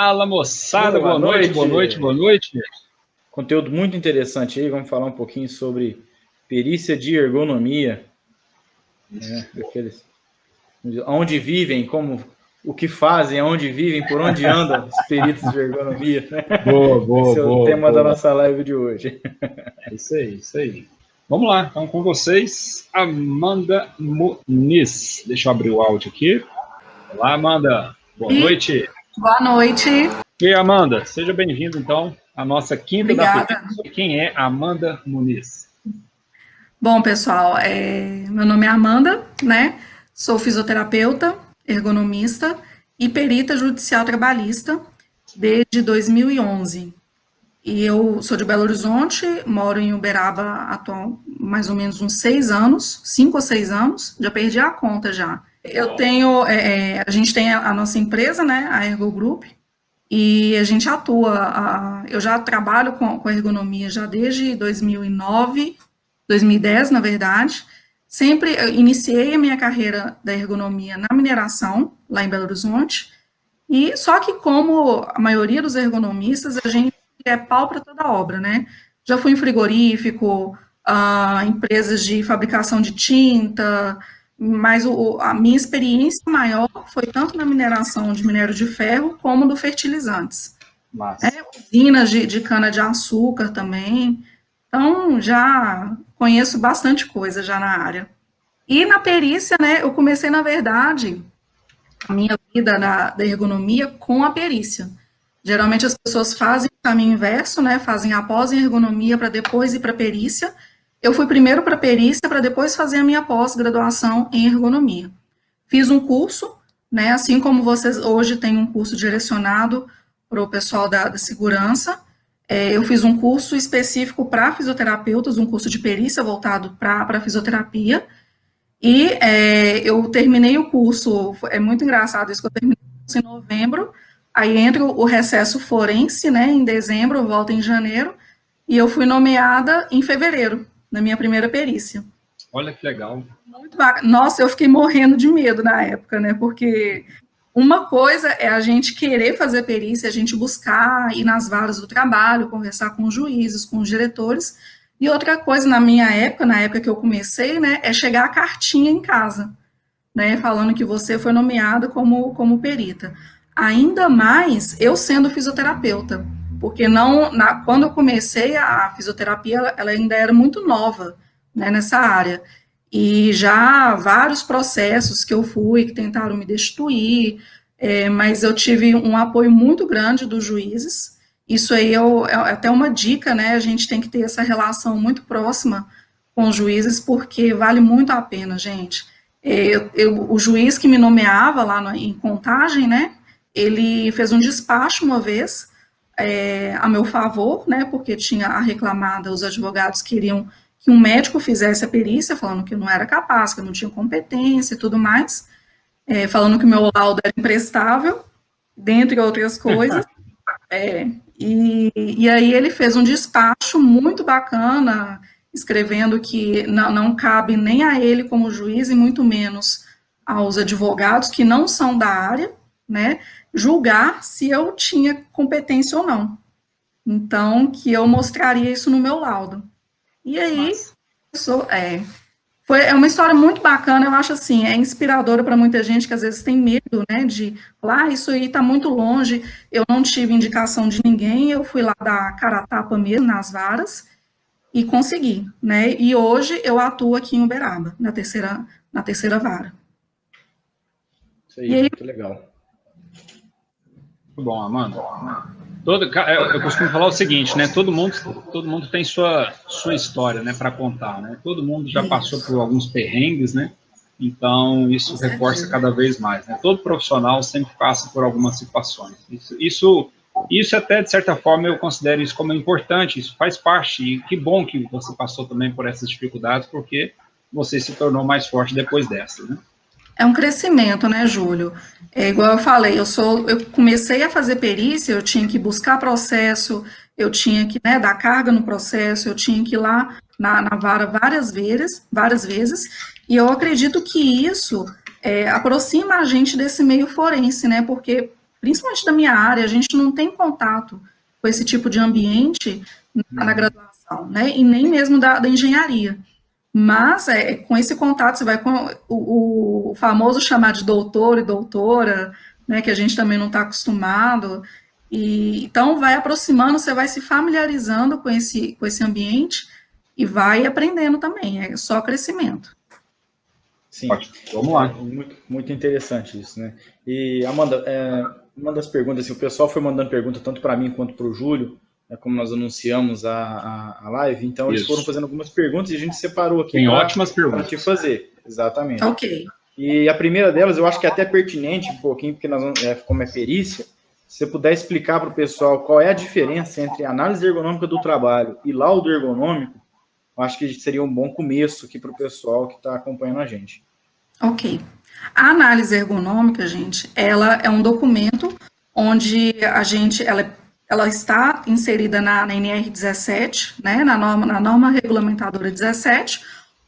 Fala, moçada, boa noite, boa noite, boa noite. Conteúdo muito interessante aí, vamos falar um pouquinho sobre perícia de ergonomia, né? Onde vivem, como, o que fazem, onde vivem, por onde andam os peritos de ergonomia. Esse é o tema da nossa live de hoje. É isso aí, isso aí. Vamos lá, então com vocês, Amanda Muniz. Deixa eu abrir o áudio aqui. Olá, Amanda. Boa noite. Boa noite. E Amanda, seja bem-vinda, então, à nossa quinta Obrigada. da perícia. Quem é Amanda Muniz? Bom, pessoal, meu nome é Amanda, né? Sou fisioterapeuta, ergonomista e perita judicial trabalhista desde 2011. E eu sou de Belo Horizonte, moro em Uberaba atual mais ou menos uns 6 anos, 5 ou 6 anos, já perdi a conta já. Eu tenho, a gente tem a nossa empresa, né, a Ergo Group, e a gente atua, eu já trabalho com ergonomia já desde 2009, 2010, na verdade. Sempre iniciei a minha carreira da ergonomia na mineração, lá em Belo Horizonte, e só que como a maioria dos ergonomistas, a gente é pau para toda obra, né? Já fui em frigorífico, empresas de fabricação de tinta, mas a minha experiência maior foi tanto na mineração de minério de ferro, como no fertilizantes. Usinas de cana-de-açúcar também. Então, já conheço bastante coisa já na área. E na perícia, né, eu comecei, na verdade, a minha vida da ergonomia com a perícia. Geralmente as pessoas fazem o caminho inverso, né, fazem a pós em ergonomia para depois ir para a perícia. Eu fui primeiro para a perícia para depois fazer a minha pós-graduação em ergonomia. Fiz um curso, né, assim como vocês hoje têm um curso direcionado para o pessoal da segurança, eu fiz um curso específico para fisioterapeutas, um curso de perícia voltado para fisioterapia, e eu terminei o curso, é muito engraçado isso, que eu terminei o curso em novembro, aí entra o recesso forense, né, em dezembro, volta em janeiro, e eu fui nomeada em fevereiro, na minha primeira perícia. Olha que legal. Muito bacana. Nossa, eu fiquei morrendo de medo na época, né, porque uma coisa é a gente querer fazer perícia, a gente buscar ir nas varas do trabalho, conversar com os juízes, com os diretores, e outra coisa, na época que eu comecei, né, é chegar a cartinha em casa, né, falando que você foi nomeada como perita. Ainda mais eu sendo fisioterapeuta, porque quando eu comecei a fisioterapia, ela ainda era muito nova, né, nessa área. E já vários processos que eu fui, que tentaram me destituir, mas eu tive um apoio muito grande dos juízes. Isso aí é até uma dica, né? A gente tem que ter essa relação muito próxima com os juízes, porque vale muito a pena, gente. O juiz que me nomeava lá em Contagem, né? Ele fez um despacho uma vez, a meu favor, né? Porque tinha a reclamada, os advogados queriam que um médico fizesse a perícia, falando que eu não era capaz, que eu não tinha competência e tudo mais, falando que o meu laudo era imprestável, dentre outras coisas. E aí ele fez um despacho muito bacana, escrevendo que não cabe nem a ele como juiz, e muito menos aos advogados que não são da área, né, julgar se eu tinha competência ou não. Então, que eu mostraria isso no meu laudo. E aí, é uma história muito bacana, eu acho assim, é inspiradora para muita gente que às vezes tem medo, né, de falar, isso aí está muito longe, eu não tive indicação de ninguém, eu fui lá dar cara a tapa mesmo nas varas e consegui, né, e hoje eu atuo aqui em Uberaba, na terceira vara. Isso aí, muito legal. Muito bom, Amanda. Eu costumo falar o seguinte, né? Todo mundo tem sua história, né, para contar, né? Todo mundo já passou por alguns perrengues, né? Então isso reforça cada vez mais, né? Todo profissional sempre passa por algumas situações. Isso até de certa forma eu considero isso como importante. Isso faz parte, e que bom que você passou também por essas dificuldades, porque você se tornou mais forte depois dessas, né? É um crescimento, né, Júlio? É igual eu falei, eu comecei a fazer perícia, eu tinha que buscar processo, eu tinha que, né, dar carga no processo, eu tinha que ir lá na vara várias vezes, e eu acredito que isso aproxima a gente desse meio forense, né, porque principalmente da minha área, a gente não tem contato com esse tipo de ambiente na graduação, né, e nem mesmo da engenharia. Mas, com esse contato, você vai com o famoso chamar de doutor e doutora, né, que a gente também não está acostumado, e então vai aproximando, você vai se familiarizando com esse ambiente e vai aprendendo também, é só crescimento. Sim, vamos lá. Muito, muito interessante isso, né? E, Amanda, uma das perguntas, assim, o pessoal foi mandando pergunta tanto para mim quanto para o Júlio, como nós anunciamos a live, então eles foram fazendo algumas perguntas e a gente separou aqui. Tem ótimas perguntas. Para te fazer, exatamente. Ok. E a primeira delas, eu acho que é até pertinente um pouquinho, porque nós vamos, como é perícia, se você puder explicar para o pessoal qual é a diferença entre análise ergonômica do trabalho e laudo ergonômico, eu acho que seria um bom começo aqui para o pessoal que está acompanhando a gente. Ok. A análise ergonômica, gente, ela é um documento onde ela está inserida na NR 17, né, na norma regulamentadora 17,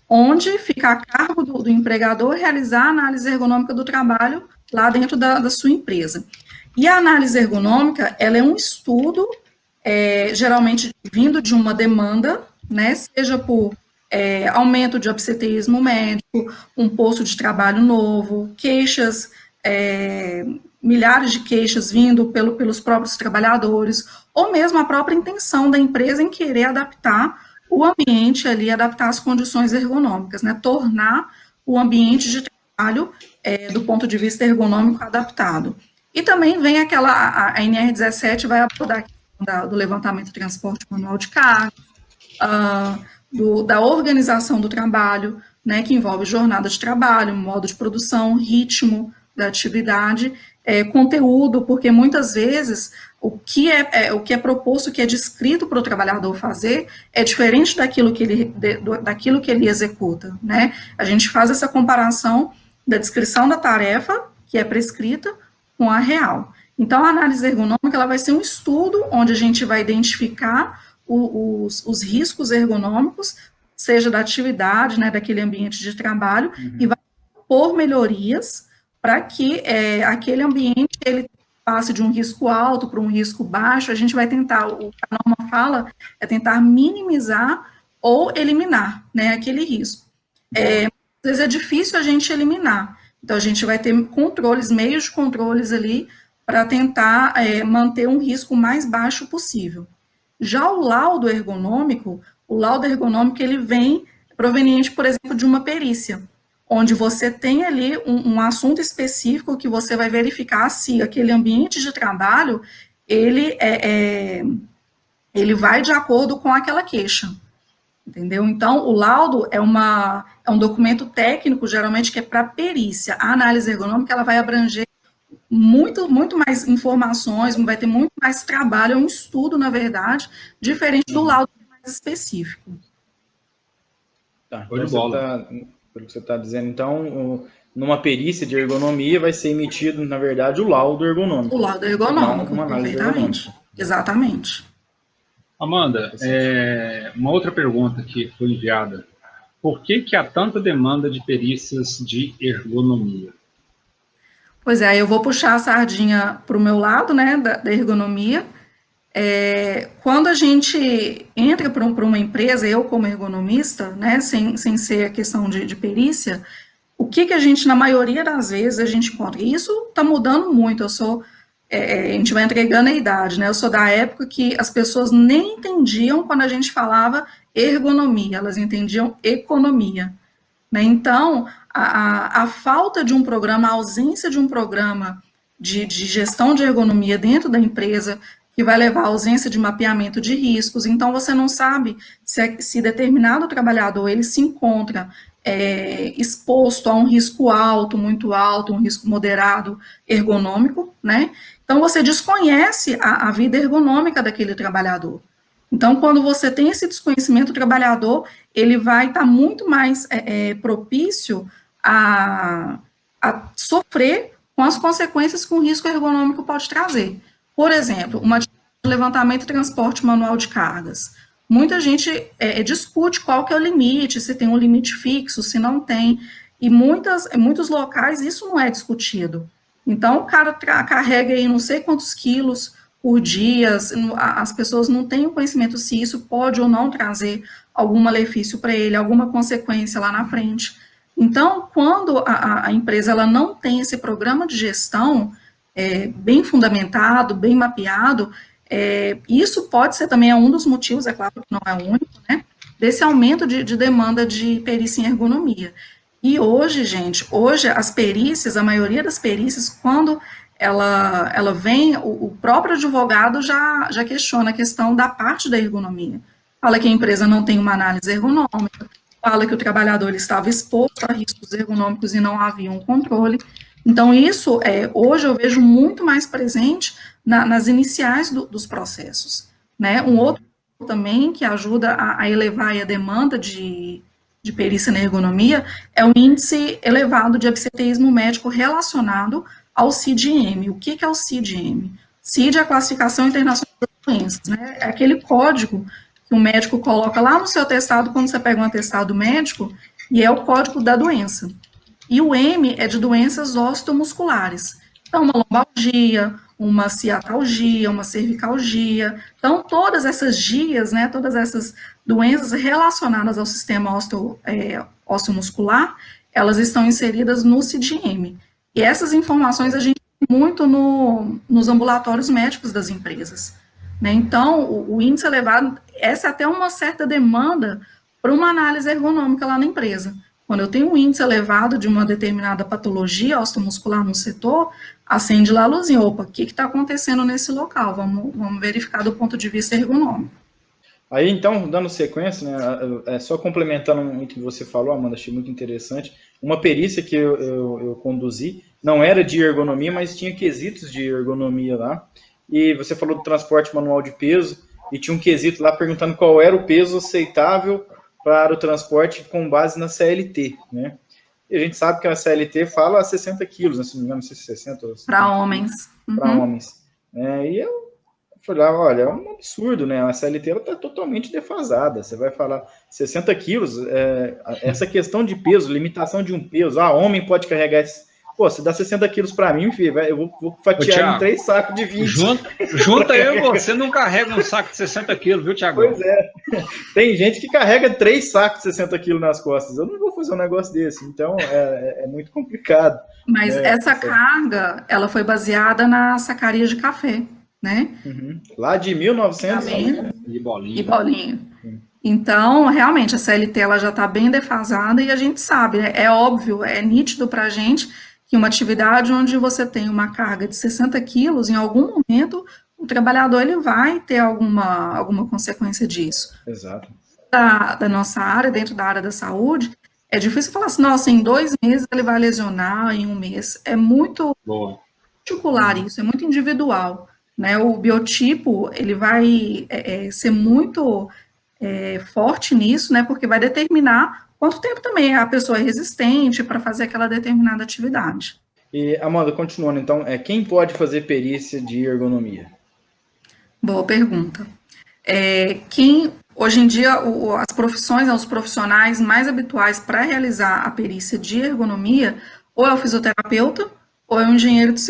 onde fica a cargo do empregador realizar a análise ergonômica do trabalho lá dentro da sua empresa. E a análise ergonômica, ela é um estudo, geralmente vindo de uma demanda, né, seja por aumento de absenteísmo médico, um posto de trabalho novo, queixas, milhares de queixas vindo pelos próprios trabalhadores, ou mesmo a própria intenção da empresa em querer adaptar o ambiente ali, adaptar as condições ergonômicas, né, tornar o ambiente de trabalho, do ponto de vista ergonômico, adaptado. E também vem a NR17 vai abordar a questão do levantamento e transporte manual de carga, da organização do trabalho, né, que envolve jornada de trabalho, modo de produção, ritmo da atividade, conteúdo, porque muitas vezes o que é proposto, o que é descrito para o trabalhador fazer, é diferente daquilo que ele executa, né? A gente faz essa comparação da descrição da tarefa, que é prescrita, com a real. Então, a análise ergonômica, ela vai ser um estudo onde a gente vai identificar os riscos ergonômicos, seja da atividade, né, daquele ambiente de trabalho, e vai propor melhorias para que aquele ambiente ele passe de um risco alto para um risco baixo. A gente vai tentar, o que a norma fala, é tentar minimizar ou eliminar, né, aquele risco. Às vezes é difícil a gente eliminar, então a gente vai ter meios de controles ali para tentar manter um risco mais baixo possível. Já o laudo ergonômico, ele vem proveniente, por exemplo, de uma perícia, onde você tem ali um assunto específico que você vai verificar se aquele ambiente de trabalho, ele vai de acordo com aquela queixa, entendeu? Então, o laudo é um documento técnico, geralmente, que é para perícia. A análise ergonômica, ela vai abranger muito, muito mais informações, vai ter muito mais trabalho, é um estudo, na verdade, diferente do laudo mais específico. Tá, pelo que você está dizendo, então, numa perícia de ergonomia vai ser emitido, na verdade, o laudo ergonômico. O laudo ergonômico, perfeitamente. Exatamente. Amanda, uma outra pergunta que foi enviada. Por que há tanta demanda de perícias de ergonomia? Pois é, eu vou puxar a sardinha para o meu lado, né, da ergonomia. Quando a gente entra para uma empresa, eu como ergonomista, né, sem ser a questão de perícia, o que a gente, na maioria das vezes, a gente encontra? E isso está mudando muito, a gente vai entregando a idade, né, eu sou da época que as pessoas nem entendiam quando a gente falava ergonomia, elas entendiam economia, né, então, a falta de um programa, a ausência de um programa de gestão de ergonomia dentro da empresa, que vai levar à ausência de mapeamento de riscos, então você não sabe se determinado trabalhador ele se encontra exposto a um risco alto, muito alto, um risco moderado ergonômico, né? Então você desconhece a vida ergonômica daquele trabalhador. Então, quando você tem esse desconhecimento, o trabalhador ele vai estar muito mais propício a sofrer com as consequências que um risco ergonômico pode trazer. Por exemplo, uma atividade de levantamento e transporte manual de cargas. Muita gente discute qual que é o limite, se tem um limite fixo, se não tem, e muitos locais isso não é discutido, Então, o cara carrega aí não sei quantos quilos por dia, as pessoas não têm o conhecimento se isso pode ou não trazer algum malefício para ele, alguma consequência lá na frente. Então, quando a empresa ela não tem esse programa de gestão bem fundamentado, bem mapeado, isso pode ser também um dos motivos, é claro que não é o único, né, desse aumento de demanda de perícia em ergonomia. E hoje, gente, as perícias, a maioria das perícias, quando ela vem, o próprio advogado já questiona a questão da parte da ergonomia. Fala que a empresa não tem uma análise ergonômica, fala que o trabalhador estava exposto a riscos ergonômicos e não havia um controle. Então, isso, hoje eu vejo muito mais presente nas iniciais dos processos, né? Um outro também que ajuda a elevar a demanda de perícia na ergonomia é o índice elevado de absenteísmo médico relacionado ao CID-M. O que é o CID-M? CID é a Classificação Internacional das Doenças, né? É aquele código que o médico coloca lá no seu atestado quando você pega um atestado médico, e é o código da doença. E o M é de doenças osteomusculares. Então, uma lombalgia, uma ciatalgia, uma cervicalgia. Então, todas essas GIAs, né, todas essas doenças relacionadas ao sistema osteomuscular, elas estão inseridas no CID-M. E essas informações a gente tem muito nos ambulatórios médicos das empresas, né? Então, o índice elevado, essa é até uma certa demanda para uma análise ergonômica lá na empresa. Quando eu tenho um índice elevado de uma determinada patologia osteomuscular no setor, acende lá a luzinha, opa, o que está acontecendo nesse local? Vamos verificar do ponto de vista ergonômico. Aí, então, dando sequência, né, só complementando o que você falou, Amanda, achei muito interessante, uma perícia que eu conduzi, não era de ergonomia, mas tinha quesitos de ergonomia lá, e você falou do transporte manual de peso, e tinha um quesito lá perguntando qual era o peso aceitável para o transporte com base na CLT, né? E a gente sabe que a CLT fala 60 quilos, né, se não me engano, não sei se 60 ou 60. Para homens. Para homens. E eu falei, olha, é um absurdo, né? A CLT está totalmente defasada. Você vai falar 60 quilos, essa questão de peso, limitação de um peso. Homem pode carregar esse. Pô, se dá 60 quilos para mim, filho, eu vou fatiar em 3 sacos de 20. Junta eu e você não carrega um saco de 60 quilos, viu, Thiago? Pois é. Tem gente que carrega 3 sacos de 60 quilos nas costas. Eu não vou fazer um negócio desse. Então, é muito complicado. Mas essa carga, ela foi baseada na sacaria de café, né? Lá de 1900. E bolinha. E bolinha. Então, realmente, a CLT ela já está bem defasada e a gente sabe, né? É óbvio, é nítido para a gente que uma atividade onde você tem uma carga de 60 quilos, em algum momento, o trabalhador ele vai ter alguma consequência disso. Exato. Da nossa área, dentro da área da saúde, é difícil falar assim, nossa, em 2 meses ele vai lesionar, em 1 mês. É muito particular isso, é muito individual, né? O biotipo, ele vai ser muito forte nisso, né? Porque vai determinar quanto tempo também a pessoa é resistente para fazer aquela determinada atividade. E, Amanda, continuando, então, quem pode fazer perícia de ergonomia? Boa pergunta. Hoje em dia, as profissões, os profissionais mais habituais para realizar a perícia de ergonomia, ou é o fisioterapeuta, ou é o engenheiro de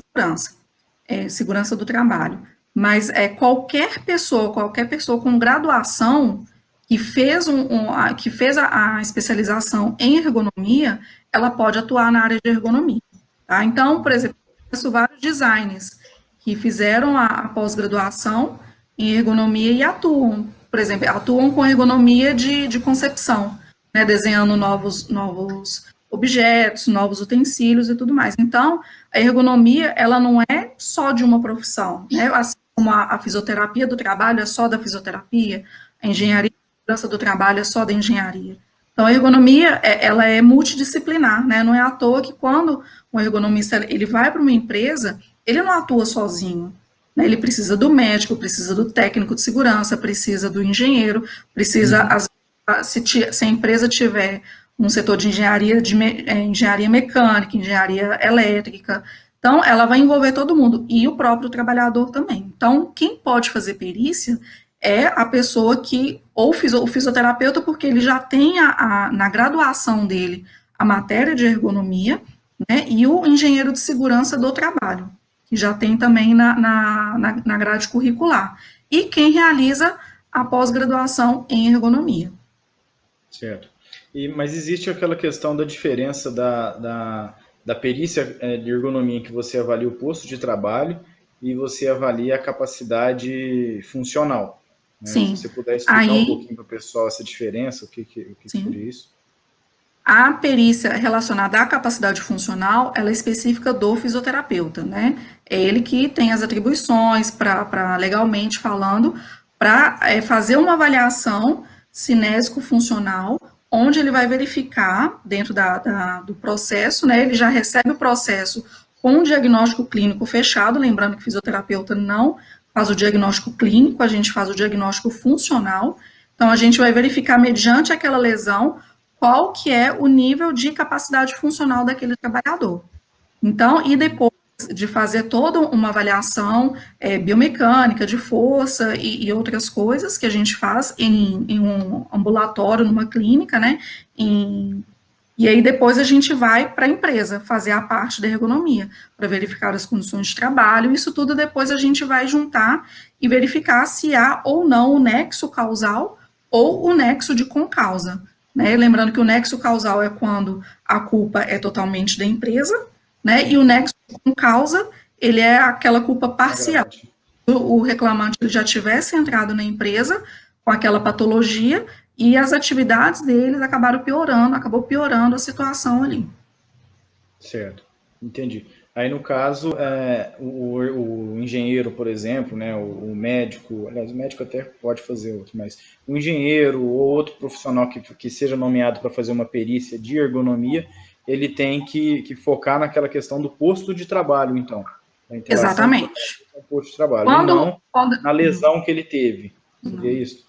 segurança do trabalho. Mas qualquer pessoa com graduação que fez a especialização em ergonomia, ela pode atuar na área de ergonomia. Tá? Então, por exemplo, eu conheço vários designers que fizeram a pós-graduação em ergonomia e atuam, por exemplo, atuam com ergonomia de concepção, né, desenhando novos objetos, novos utensílios e tudo mais. Então, a ergonomia, ela não é só de uma profissão, né, assim como a fisioterapia do trabalho é só da fisioterapia, a engenharia do trabalho é só da engenharia. Então, a ergonomia, ela é multidisciplinar, né? Não é à toa que quando um ergonomista ele vai para uma empresa, ele não atua sozinho, né? Ele precisa do médico, precisa do técnico de segurança, precisa do engenheiro, precisa, se a empresa tiver um setor de engenharia mecânica, engenharia elétrica, então ela vai envolver todo mundo, e o próprio trabalhador também. Então, quem pode fazer perícia é a pessoa ou o fisioterapeuta, porque ele já tem na graduação dele a matéria de ergonomia, né, e o engenheiro de segurança do trabalho, que já tem também na grade curricular, e quem realiza a pós-graduação em ergonomia. Certo. Mas existe aquela questão da diferença da perícia de ergonomia, em que você avalia o posto de trabalho e você avalia a capacidade funcional, né? Sim. Se você puder explicar um pouquinho para o pessoal essa diferença, o que seria isso? A perícia relacionada à capacidade funcional, ela é específica do fisioterapeuta, né? É ele que tem as atribuições para legalmente falando, para fazer uma avaliação cinésico-funcional, onde ele vai verificar, dentro do processo, né? Ele já recebe o processo com um diagnóstico clínico fechado, lembrando que o fisioterapeuta não faz o diagnóstico clínico, a gente faz o diagnóstico funcional. Então, a gente vai verificar, mediante aquela lesão, qual que é o nível de capacidade funcional daquele trabalhador. Então, e depois de fazer toda uma avaliação biomecânica, de força e outras coisas que a gente faz em um ambulatório, numa clínica, né, e aí depois a gente vai para a empresa fazer a parte da ergonomia, para verificar as condições de trabalho, isso tudo depois a gente vai juntar e verificar se há ou não o nexo causal ou o nexo de concausa. Né? Lembrando que o nexo causal é quando a culpa é totalmente da empresa, né? E o nexo com causa, ele é aquela culpa parcial. O reclamante ele já tivesse entrado na empresa com aquela patologia e as atividades deles acabou piorando a situação ali. Certo, entendi. Aí, no caso, o engenheiro, por exemplo, né, o médico, aliás, o médico até pode fazer outro, mas o engenheiro ou outro profissional que seja nomeado para fazer uma perícia de ergonomia, ele tem que focar naquela questão do posto de trabalho, então. Exatamente. Com o posto de trabalho, e não na lesão que ele teve. Seria isso?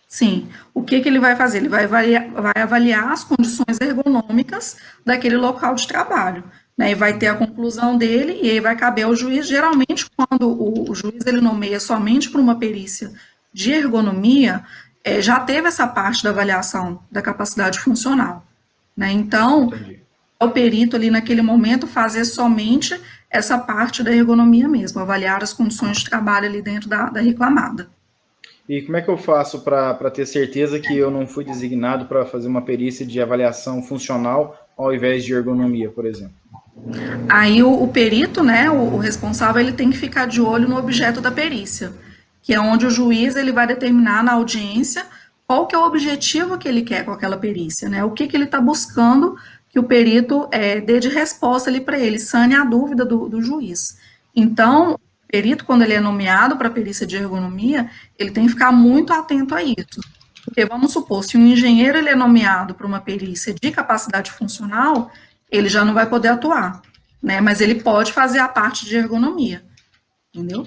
Sim. O que ele vai fazer? Ele vai avaliar as condições ergonômicas daquele local de trabalho. Né, e vai ter a conclusão dele, e aí vai caber ao juiz. Geralmente, quando o juiz ele nomeia somente por uma perícia de ergonomia, já teve essa parte da avaliação da capacidade funcional. Né? Então, o perito ali naquele momento fazer somente essa parte da ergonomia mesmo, avaliar as condições de trabalho ali dentro da reclamada. E como é que eu faço para ter certeza que eu não fui designado para fazer uma perícia de avaliação funcional ao invés de ergonomia, por exemplo? Aí o perito, né, o responsável, ele tem que ficar de olho no objeto da perícia, que é onde o juiz ele vai determinar na audiência qual que é o objetivo que ele quer com aquela perícia, né, o que ele está buscando que o perito dê de resposta ali para ele, sane a dúvida do juiz. Então, o perito, quando ele é nomeado para a perícia de ergonomia, ele tem que ficar muito atento a isso, porque vamos supor, se um engenheiro ele é nomeado para uma perícia de capacidade funcional, ele já não vai poder atuar, né? Mas ele pode fazer a parte de ergonomia, entendeu?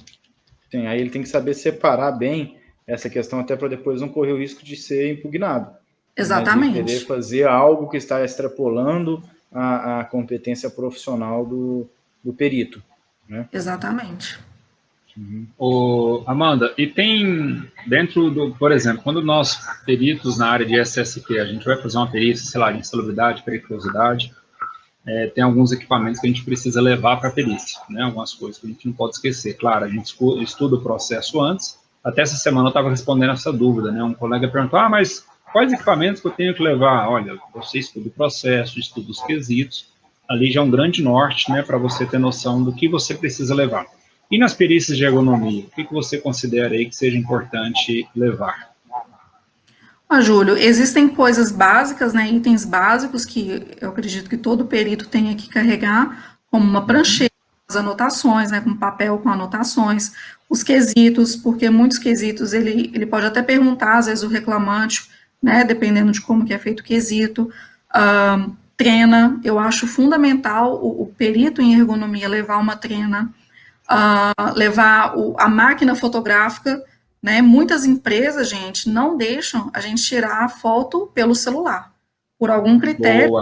Sim, aí ele tem que saber separar bem essa questão, até para depois não correr o risco de ser impugnado. Exatamente. Né? De querer fazer algo que está extrapolando a competência profissional do perito. Né? Exatamente. Amanda, e tem dentro por exemplo, quando nós peritos na área de SSP, a gente vai fazer uma perícia, sei lá, de insalubridade, periculosidade, tem alguns equipamentos que a gente precisa levar para a perícia, né? Algumas coisas que a gente não pode esquecer. Claro, a gente estuda o processo antes. Até essa semana eu estava respondendo essa dúvida, né? Um colega perguntou, mas quais equipamentos que eu tenho que levar? Olha, você estuda o processo, estuda os quesitos, ali já é um grande norte, né, para você ter noção do que você precisa levar. E nas perícias de ergonomia, o que você considera aí que seja importante levar? Júlio, existem coisas básicas, né, itens básicos que eu acredito que todo perito tenha que carregar, como uma prancheta, as anotações, né, com papel com anotações, os quesitos, porque muitos quesitos ele pode até perguntar, às vezes o reclamante, né, dependendo de como que é feito o quesito, trena, eu acho fundamental o perito em ergonomia levar uma trena, levar a máquina fotográfica, né? Muitas empresas, gente, não deixam a gente tirar a foto pelo celular, por algum critério,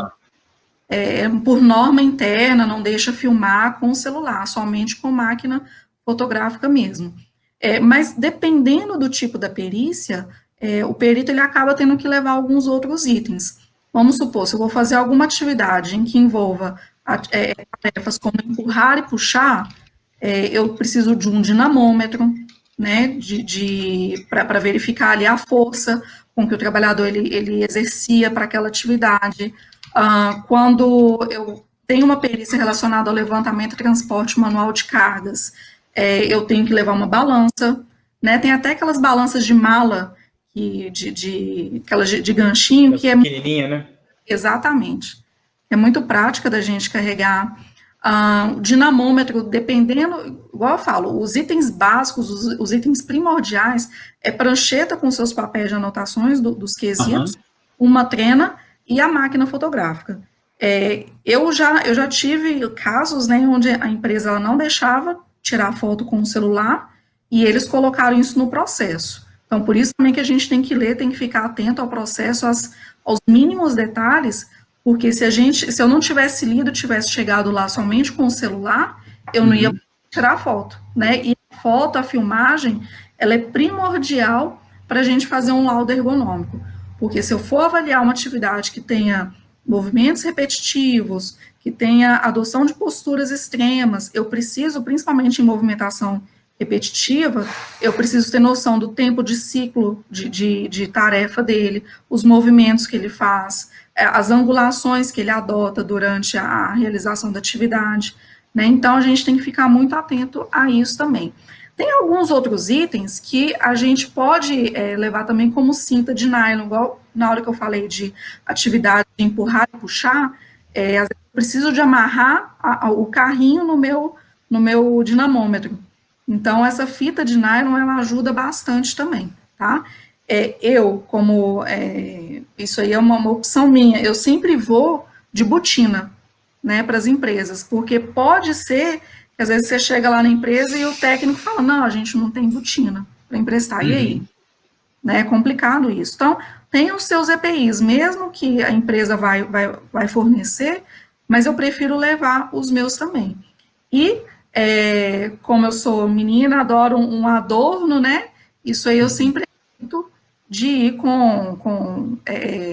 por norma interna, não deixa filmar com o celular, somente com máquina fotográfica mesmo. Mas dependendo do tipo da perícia, o perito ele acaba tendo que levar alguns outros itens. Vamos supor, se eu vou fazer alguma atividade em que envolva tarefas como empurrar e puxar, eu preciso de um dinamômetro, né, para verificar ali a força com que o trabalhador ele exercia para aquela atividade. Quando eu tenho uma perícia relacionada ao levantamento e transporte manual de cargas, eu tenho que levar uma balança, né, tem até aquelas balanças de mala, aquelas de ganchinho, que é pequenininha, né? Exatamente. É muito prática da gente carregar. O dinamômetro, dependendo, igual eu falo, os itens básicos, os itens primordiais, é prancheta com seus papéis de anotações dos quesitos, uma trena e a máquina fotográfica. Eu já tive casos, né, onde a empresa ela não deixava tirar foto com o celular e eles colocaram isso no processo. Então, por isso também que a gente tem que ler, tem que ficar atento ao processo, aos mínimos detalhes, porque se eu não tivesse lido, tivesse chegado lá somente com o celular, eu não ia tirar foto, né? E a foto, a filmagem, ela é primordial para a gente fazer um laudo ergonômico, porque se eu for avaliar uma atividade que tenha movimentos repetitivos, que tenha adoção de posturas extremas, eu preciso, principalmente em movimentação repetitiva, eu preciso ter noção do tempo de ciclo de tarefa dele, os movimentos que ele faz, as angulações que ele adota durante a realização da atividade, né? Então, a gente tem que ficar muito atento a isso também. Tem alguns outros itens que a gente pode levar também como cinta de nylon, igual na hora que eu falei de atividade de empurrar e puxar, às vezes eu preciso de amarrar o carrinho no meu dinamômetro. Então, essa fita de nylon, ela ajuda bastante também, tá? Isso aí é uma opção minha, eu sempre vou de botina, né, para as empresas, porque pode ser que às vezes você chega lá na empresa e o técnico fala, não, a gente não tem botina para emprestar, e aí? Né, é complicado isso. Então, tem os seus EPIs, mesmo que a empresa vai fornecer, mas eu prefiro levar os meus também. E como eu sou menina, adoro um adorno, né? Isso aí eu sempre evito de ir com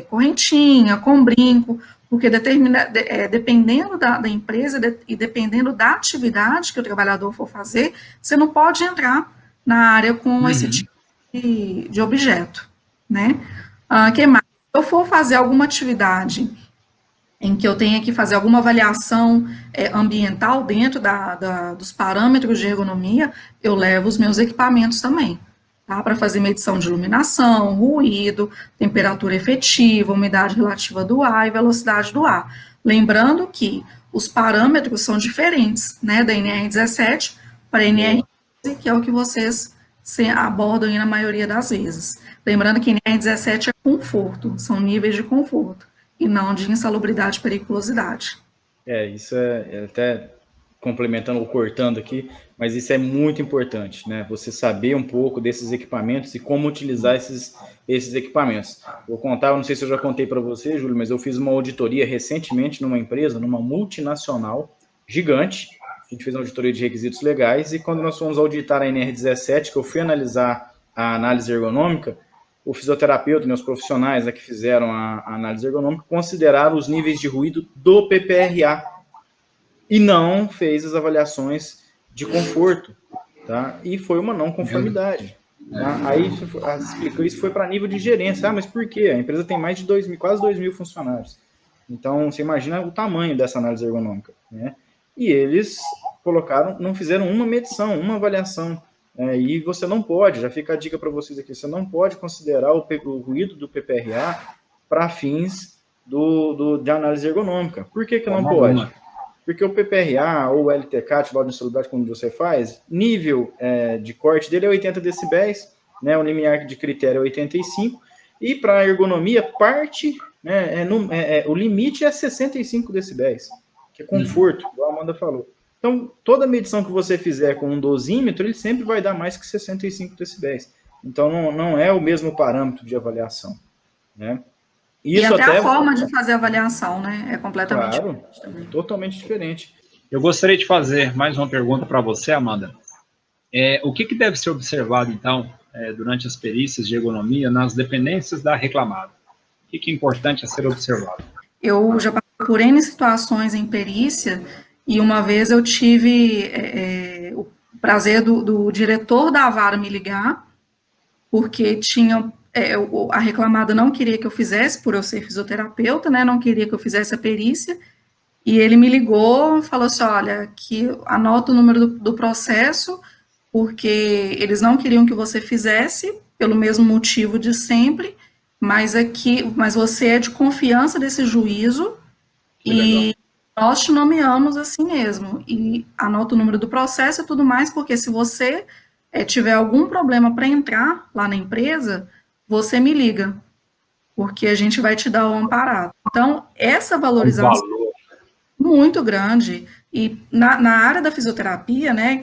correntinha, com brinco, porque dependendo da empresa e dependendo da atividade que o trabalhador for fazer, você não pode entrar na área com esse tipo de objeto, né? Que mais? Se eu for fazer alguma atividade em que eu tenha que fazer alguma avaliação ambiental dentro dos parâmetros de ergonomia, eu levo os meus equipamentos também, tá? Para fazer medição de iluminação, ruído, temperatura efetiva, umidade relativa do ar e velocidade do ar. Lembrando que os parâmetros são diferentes, né, da NR17 para a NR15, que é o que vocês abordam aí na maioria das vezes. Lembrando que NR17 é conforto, são níveis de conforto, e não de insalubridade e periculosidade. Isso é até complementando ou cortando aqui, mas isso é muito importante, né? Você saber um pouco desses equipamentos e como utilizar esses equipamentos. Vou contar, não sei se eu já contei para você, Júlio, mas eu fiz uma auditoria recentemente numa empresa, numa multinacional gigante. A gente fez uma auditoria de requisitos legais e quando nós fomos auditar a NR17, que eu fui analisar a análise ergonômica, o fisioterapeuta, né, os profissionais que fizeram a análise ergonômica, consideraram os níveis de ruído do PPRA e não fez as avaliações de conforto, tá? E foi uma não conformidade. Tá? Aí explicou isso, foi para nível de gerência. Mas por quê? A empresa tem mais de quase 2.000 funcionários. Então, você imagina o tamanho dessa análise ergonômica, né? E eles não fizeram uma medição, uma avaliação. E você não pode, já fica a dica para vocês aqui, você não pode considerar o ruído do PPRA para fins de análise ergonômica. Por que não pode? Porque o PPRA ou o LTCAT, laudo de insalubridade, como você faz, nível de corte dele é 80 decibéis, né, o limiar de critério é 85, e para a ergonomia, o limite é 65 decibéis, que é conforto, igual a Amanda falou. Então, toda medição que você fizer com um dosímetro, ele sempre vai dar mais que 65 decibéis. Então, não é o mesmo parâmetro de avaliação, né? Isso e até a forma de fazer a avaliação, né? É completamente diferente também. Totalmente diferente. Eu gostaria de fazer mais uma pergunta para você, Amanda. O que deve ser observado, então, durante as perícias de ergonomia nas dependências da reclamada? O que é importante a ser observado? Eu já passei por N situações em perícia, e uma vez eu tive o prazer do diretor da vara me ligar, porque tinha, a reclamada não queria que eu fizesse, por eu ser fisioterapeuta, né, não queria que eu fizesse a perícia, e ele me ligou e falou assim, olha, aqui anota o número do processo, porque eles não queriam que você fizesse, pelo mesmo motivo de sempre, mas você é de confiança desse juízo, e nós te nomeamos assim mesmo, e anota o número do processo e tudo mais, porque se você tiver algum problema para entrar lá na empresa, você me liga, porque a gente vai te dar o amparado. Então, essa valorização muito grande, e na área da fisioterapia, né,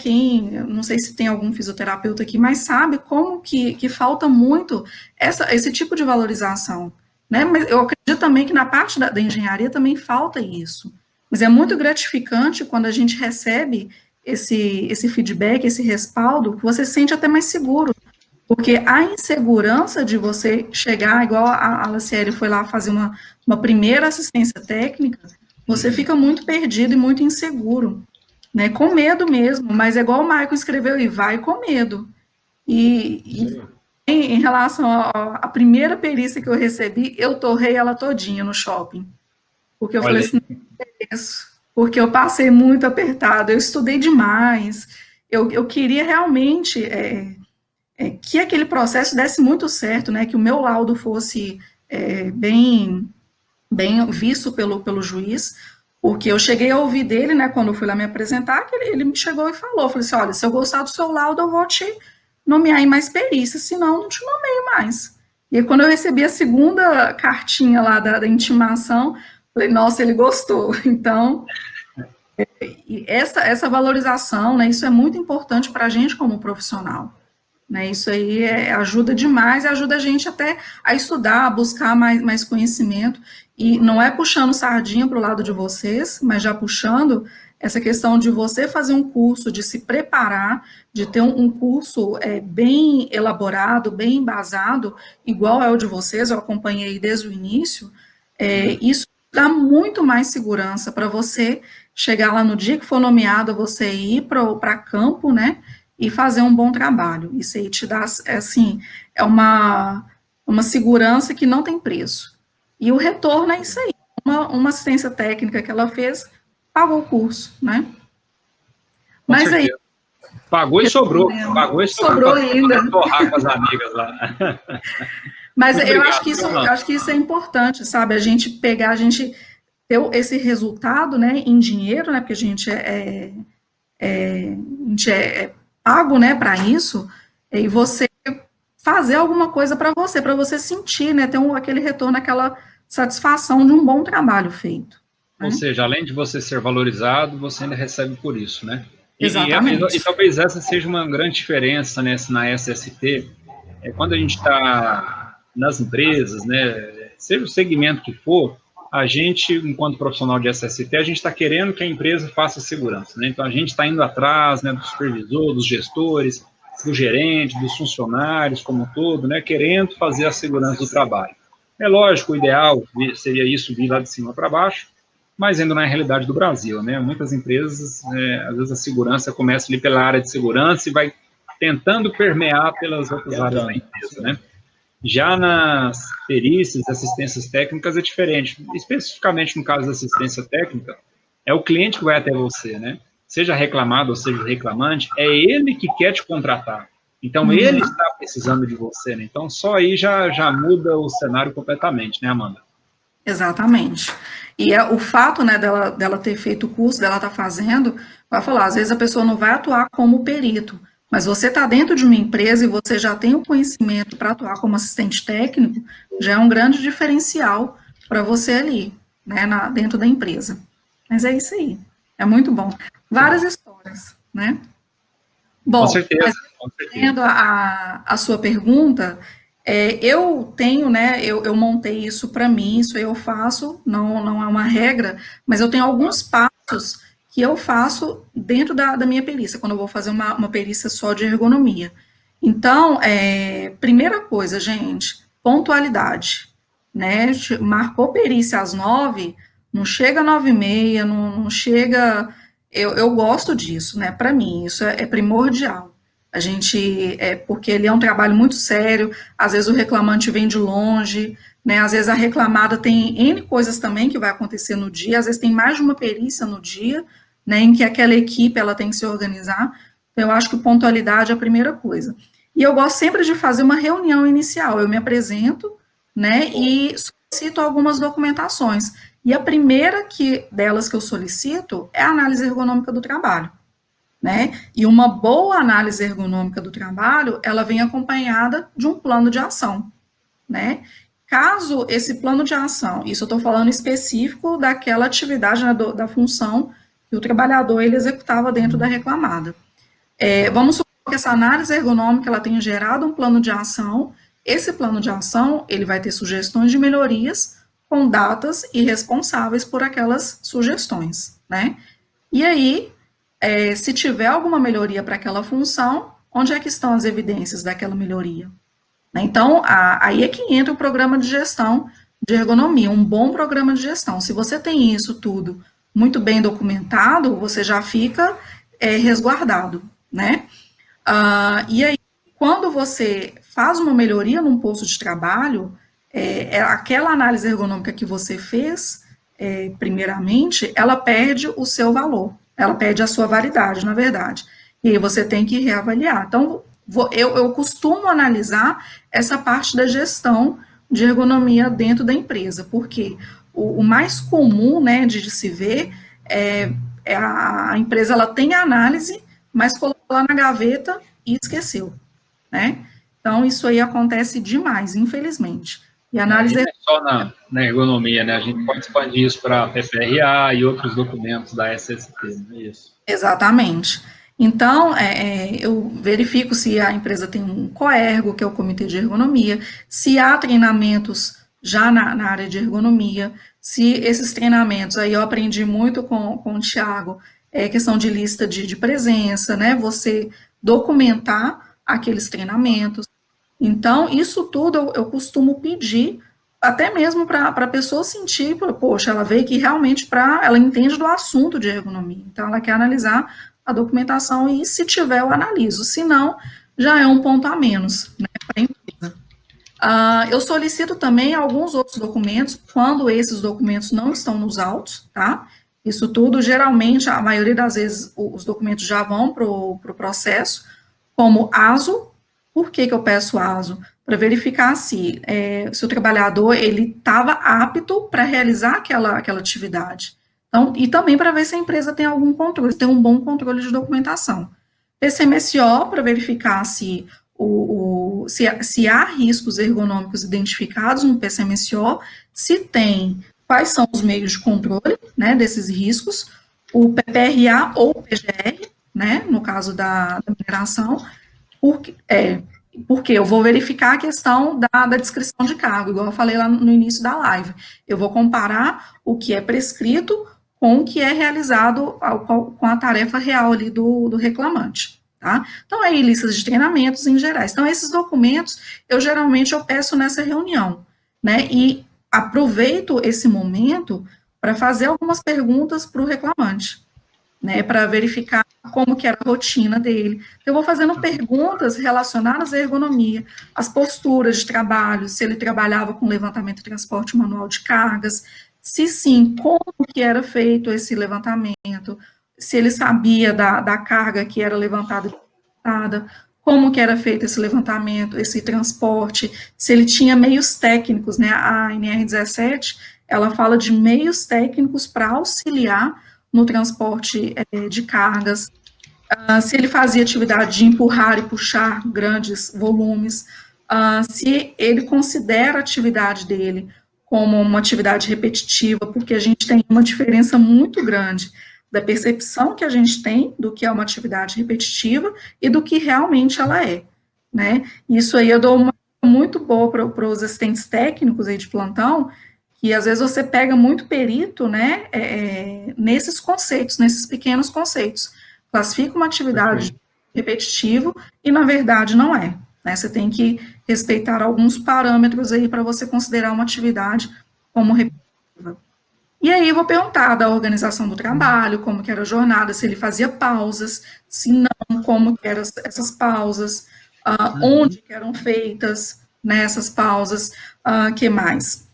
não sei se tem algum fisioterapeuta aqui, mas sabe como que falta muito esse tipo de valorização, né, mas eu acredito também que na parte da engenharia também falta isso, mas é muito gratificante quando a gente recebe esse feedback, esse respaldo, que você se sente até mais seguro, porque a insegurança de você chegar, igual a Laciele foi lá fazer uma primeira assistência técnica, você fica muito perdido e muito inseguro, né, com medo mesmo, mas é igual o Michael escreveu aí, vai com medo. E em relação à primeira perícia que eu recebi, eu torrei ela todinha no shopping, porque eu falei assim, não é isso, porque eu passei muito apertado, eu estudei demais, eu queria realmente que aquele processo desse muito certo, né, que o meu laudo fosse bem visto pelo juiz, porque eu cheguei a ouvir dele, né, quando eu fui lá me apresentar, que ele me chegou e falou, falei assim, olha, se eu gostar do seu laudo, eu vou te nomear em mais perícia, senão eu não te nomeio mais. E aí, quando eu recebi a segunda cartinha lá da intimação, falei, nossa, ele gostou. Então, essa valorização, né, isso é muito importante para a gente como profissional. Né, isso aí ajuda demais, ajuda a gente até a estudar, a buscar mais conhecimento, e não é puxando sardinha para o lado de vocês, mas já puxando essa questão de você fazer um curso, de se preparar, de ter um curso bem elaborado, bem embasado, igual é o de vocês, eu acompanhei desde o início, isso dá muito mais segurança para você chegar lá no dia que for nomeado, você ir para campo, né, e fazer um bom trabalho. Isso aí te dá, assim, uma segurança que não tem preço. E o retorno é isso aí. Uma assistência técnica que ela fez, pagou o curso, né? Mas aí... Pagou e sobrou. Pagou e sobrou ainda. Torrar com as amigas lá. Mas eu acho que isso é importante, sabe? A gente ter esse resultado, né, em dinheiro, né, porque a gente é pago, né, para isso, e você fazer alguma coisa para você sentir, né, ter aquele retorno, aquela satisfação de um bom trabalho feito. Ou seja, além de você ser valorizado, você ainda recebe por isso, né? Exatamente. E talvez essa seja uma grande diferença, né, na SST, quando a gente está nas empresas, né, seja o segmento que for, a gente, enquanto profissional de SST, a gente está querendo que a empresa faça segurança, né? Então, a gente está indo atrás, né, do supervisor, dos gestores, do gerente, dos funcionários como um todo, né, querendo fazer a segurança do trabalho. É lógico, o ideal seria isso vir lá de cima para baixo, mas ainda não é a realidade do Brasil, né? Muitas empresas, às vezes a segurança começa ali pela área de segurança e vai tentando permear pelas outras áreas da empresa, né? Já nas perícias, assistências técnicas é diferente. Especificamente no caso da assistência técnica, é o cliente que vai até você, né? Seja reclamado ou seja reclamante, é ele que quer te contratar. Então, ele está precisando de você, né? Então, só aí já muda o cenário completamente, né, Amanda? Exatamente. E o fato, né, dela ter feito o curso, dela estar fazendo, vai falar, às vezes a pessoa não vai atuar como perito, mas você está dentro de uma empresa e você já tem o conhecimento para atuar como assistente técnico, já é um grande diferencial para você ali, né, dentro da empresa. Mas é isso aí, é muito bom. Várias histórias, né? Bom, com certeza. Respondendo a sua pergunta, eu tenho, né, eu montei isso para mim, isso eu faço, não é uma regra, mas eu tenho alguns passos que eu faço dentro da minha perícia, quando eu vou fazer uma perícia só de ergonomia. Então, primeira coisa, gente, pontualidade, né, marcou perícia às 9, Não chega 9h30, não chega... Eu gosto disso, né? Para mim, isso é primordial. A gente, porque ele é um trabalho muito sério, às vezes o reclamante vem de longe, né? Às vezes a reclamada tem N coisas também que vai acontecer no dia, às vezes tem mais de uma perícia no dia, né? Em que aquela equipe ela tem que se organizar. Então, eu acho que pontualidade é a primeira coisa. E eu gosto sempre de fazer uma reunião inicial. Eu me apresento, né? E solicito algumas documentações. E a primeira delas que eu solicito é a análise ergonômica do trabalho, né? E uma boa análise ergonômica do trabalho, ela vem acompanhada de um plano de ação, né? Caso esse plano de ação, isso eu estou falando específico daquela atividade, né, da função que o trabalhador ele executava dentro da reclamada. Vamos supor que essa análise ergonômica ela tenha gerado um plano de ação. Esse plano de ação ele vai ter sugestões de melhorias com datas e responsáveis por aquelas sugestões, né? E aí, se tiver alguma melhoria para aquela função, onde é que estão as evidências daquela melhoria? Então, aí é que entra o programa de gestão de ergonomia, um bom programa de gestão. Se você tem isso tudo muito bem documentado, você já fica resguardado, né? E aí, quando você faz uma melhoria num posto de trabalho, aquela análise ergonômica que você fez, primeiramente, ela perde o seu valor, ela perde a sua validade, na verdade, e aí você tem que reavaliar. Então, eu costumo analisar essa parte da gestão de ergonomia dentro da empresa, porque o mais comum, né, de se ver, a empresa ela tem a análise, mas colocou lá na gaveta e esqueceu, né? Então, isso aí acontece demais, infelizmente. E a análise... Não é só na ergonomia, né? A gente pode expandir isso para a PPRA e outros documentos da SST, não é isso? Exatamente. Então, eu verifico se a empresa tem um COERGO, que é o Comitê de Ergonomia, se há treinamentos já na área de ergonomia, se esses treinamentos, aí eu aprendi muito com o Thiago, questão de lista de presença, né? Você documentar aqueles treinamentos. Então, isso tudo eu costumo pedir, até mesmo para a pessoa sentir, poxa, ela veio aqui realmente ela entende do assunto de ergonomia, então ela quer analisar a documentação e, se tiver, eu analiso, se não, já é um ponto a menos, né, para a empresa. Eu solicito também alguns outros documentos, quando esses documentos não estão nos autos, tá? Isso tudo, geralmente, a maioria das vezes, os documentos já vão para o processo, como ASO. Por que eu peço ASO? Para verificar se o trabalhador ele estava apto para realizar aquela atividade. Então, e também para ver se a empresa tem algum controle, se tem um bom controle de documentação. PCMSO, para verificar se há riscos ergonômicos identificados no PCMSO, se tem, quais são os meios de controle, né, desses riscos, o PPRA ou o PGR, né, no caso da mineração, porque eu vou verificar a questão da descrição de cargo, igual eu falei lá no início da live. Eu vou comparar o que é prescrito com o que é realizado com a tarefa real ali do reclamante, tá? Então, aí, listas de treinamentos em gerais. Então, esses documentos, eu peço nessa reunião, né? E aproveito esse momento para fazer algumas perguntas para o reclamante, né, para verificar como que era a rotina dele. Eu vou fazendo perguntas relacionadas à ergonomia, as posturas de trabalho, se ele trabalhava com levantamento e transporte manual de cargas, se sim, como que era feito esse levantamento, se ele sabia da carga que era levantada e transportada, como que era feito esse levantamento, esse transporte, se ele tinha meios técnicos, né, a NR17, ela fala de meios técnicos para auxiliar no transporte de cargas, se ele fazia atividade de empurrar e puxar grandes volumes, se ele considera a atividade dele como uma atividade repetitiva, porque a gente tem uma diferença muito grande da percepção que a gente tem do que é uma atividade repetitiva e do que realmente ela é, né? Isso aí eu dou uma muito boa para os assistentes técnicos aí de plantão, e às vezes você pega muito perito, né, nesses conceitos, nesses pequenos conceitos. Classifica uma atividade repetitiva e, na verdade, não é. Né? Você tem que respeitar alguns parâmetros aí para você considerar uma atividade como repetitiva. E aí eu vou perguntar da organização do trabalho, como que era a jornada, se ele fazia pausas, se não, como que eram essas pausas, onde que eram feitas, né, essas pausas, que mais?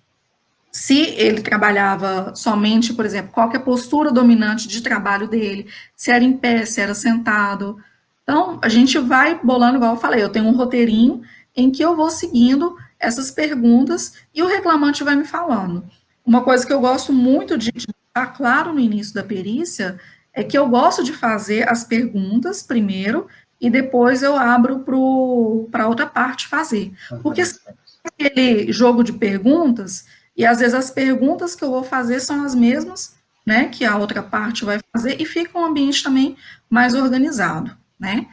Se ele trabalhava somente, por exemplo, qual que é a postura dominante de trabalho dele, se era em pé, se era sentado. Então, a gente vai bolando, igual eu falei, eu tenho um roteirinho em que eu vou seguindo essas perguntas e o reclamante vai me falando. Uma coisa que eu gosto muito de deixar claro no início da perícia é que eu gosto de fazer as perguntas primeiro e depois eu abro para outra parte fazer. Porque se aquele jogo de perguntas, e às vezes as perguntas que eu vou fazer são as mesmas, né, que a outra parte vai fazer, e fica um ambiente também mais organizado, né?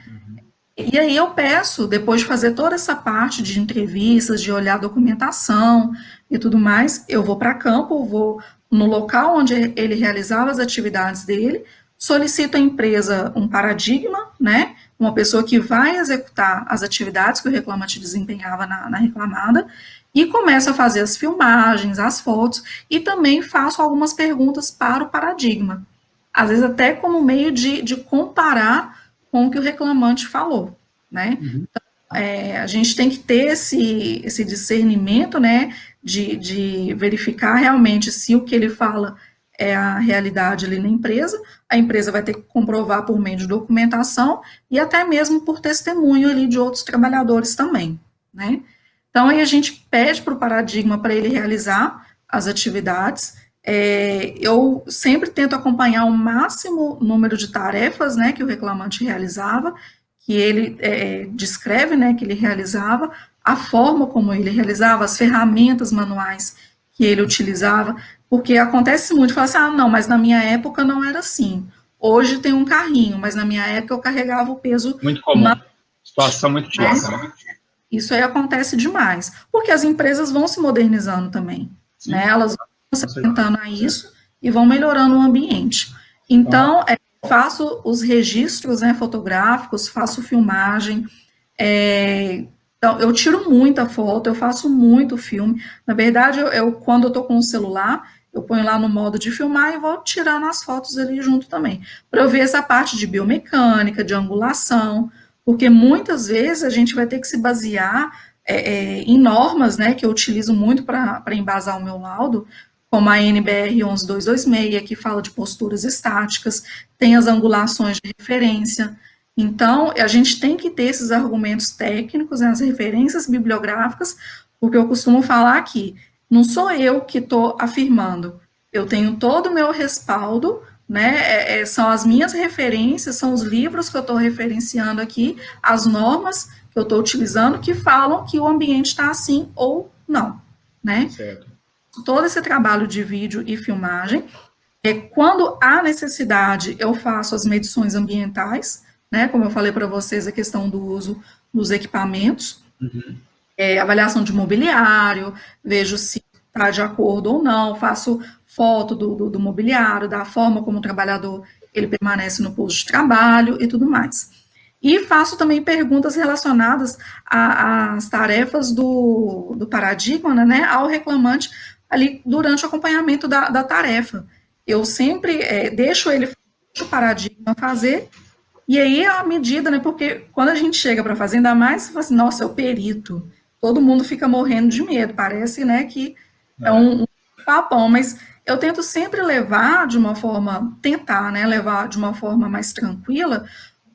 E aí eu peço, depois de fazer toda essa parte de entrevistas, de olhar a documentação e tudo mais, eu vou para campo, vou no local onde ele realizava as atividades dele, solicito à empresa um paradigma, né, uma pessoa que vai executar as atividades que o reclamante desempenhava na reclamada, e começo a fazer as filmagens, as fotos, e também faço algumas perguntas para o paradigma, às vezes até como meio de comparar com o que o reclamante falou, né? Então, a gente tem que ter esse discernimento, né, de verificar realmente se o que ele fala é a realidade ali na empresa, a empresa vai ter que comprovar por meio de documentação e até mesmo por testemunho ali de outros trabalhadores também, né? Então, aí a gente pede para o paradigma para ele realizar as atividades. Eu sempre tento acompanhar o máximo número de tarefas, né, que o reclamante realizava, que ele descreve, né, que ele realizava, a forma como ele realizava, as ferramentas manuais que ele utilizava, porque acontece muito, fala assim, não, mas na minha época não era assim. Hoje tem um carrinho, mas na minha época eu carregava o peso... Muito comum, situação muito típica, né? Isso aí acontece demais, porque as empresas vão se modernizando também, né? Elas vão se atentando a isso e vão melhorando o ambiente. Então, faço os registros, né, fotográficos, faço filmagem, então, eu tiro muita foto, eu faço muito filme. Na verdade, quando eu estou com o celular, eu ponho lá no modo de filmar e vou tirando as fotos ali junto também, para eu ver essa parte de biomecânica, de angulação, porque muitas vezes a gente vai ter que se basear em normas, né, que eu utilizo muito para embasar o meu laudo, como a NBR 11226, que fala de posturas estáticas, tem as angulações de referência. Então, a gente tem que ter esses argumentos técnicos, né, as referências bibliográficas, porque eu costumo falar aqui, não sou eu que estou afirmando, eu tenho todo o meu respaldo, né, são as minhas referências, são os livros que eu estou referenciando aqui, as normas que eu estou utilizando, que falam que o ambiente está assim ou não, né? Certo. Todo esse trabalho de vídeo e filmagem, quando há necessidade, eu faço as medições ambientais, né, como eu falei para vocês, a questão do uso dos equipamentos, avaliação de mobiliário, vejo se está de acordo ou não, faço foto do mobiliário, da forma como o trabalhador ele permanece no posto de trabalho e tudo mais. E faço também perguntas relacionadas às tarefas do paradigma, né, ao reclamante ali durante o acompanhamento da tarefa. Eu sempre deixo o paradigma fazer, e aí à medida, né, porque quando a gente chega para fazer, ainda mais, você fala assim, nossa, é o perito, todo mundo fica morrendo de medo, parece, né, que é um papão, mas eu tento sempre levar de uma forma, tentar, né, levar de uma forma mais tranquila,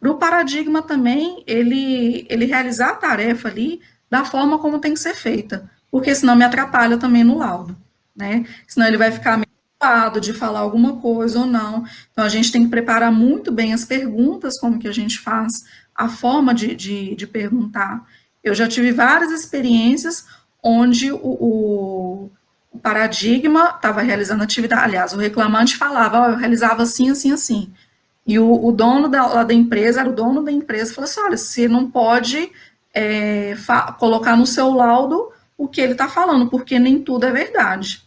para o paradigma também, ele realizar a tarefa ali da forma como tem que ser feita, porque senão me atrapalha também no laudo, né, senão ele vai ficar meio preocupado de falar alguma coisa ou não, então a gente tem que preparar muito bem as perguntas, como que a gente faz, a forma de perguntar. Eu já tive várias experiências onde o paradigma estava realizando atividade, aliás, o reclamante falava, eu realizava assim, assim, assim, e o dono da empresa, era o dono da empresa, falou assim, olha, você não pode colocar no seu laudo o que ele está falando, porque nem tudo é verdade.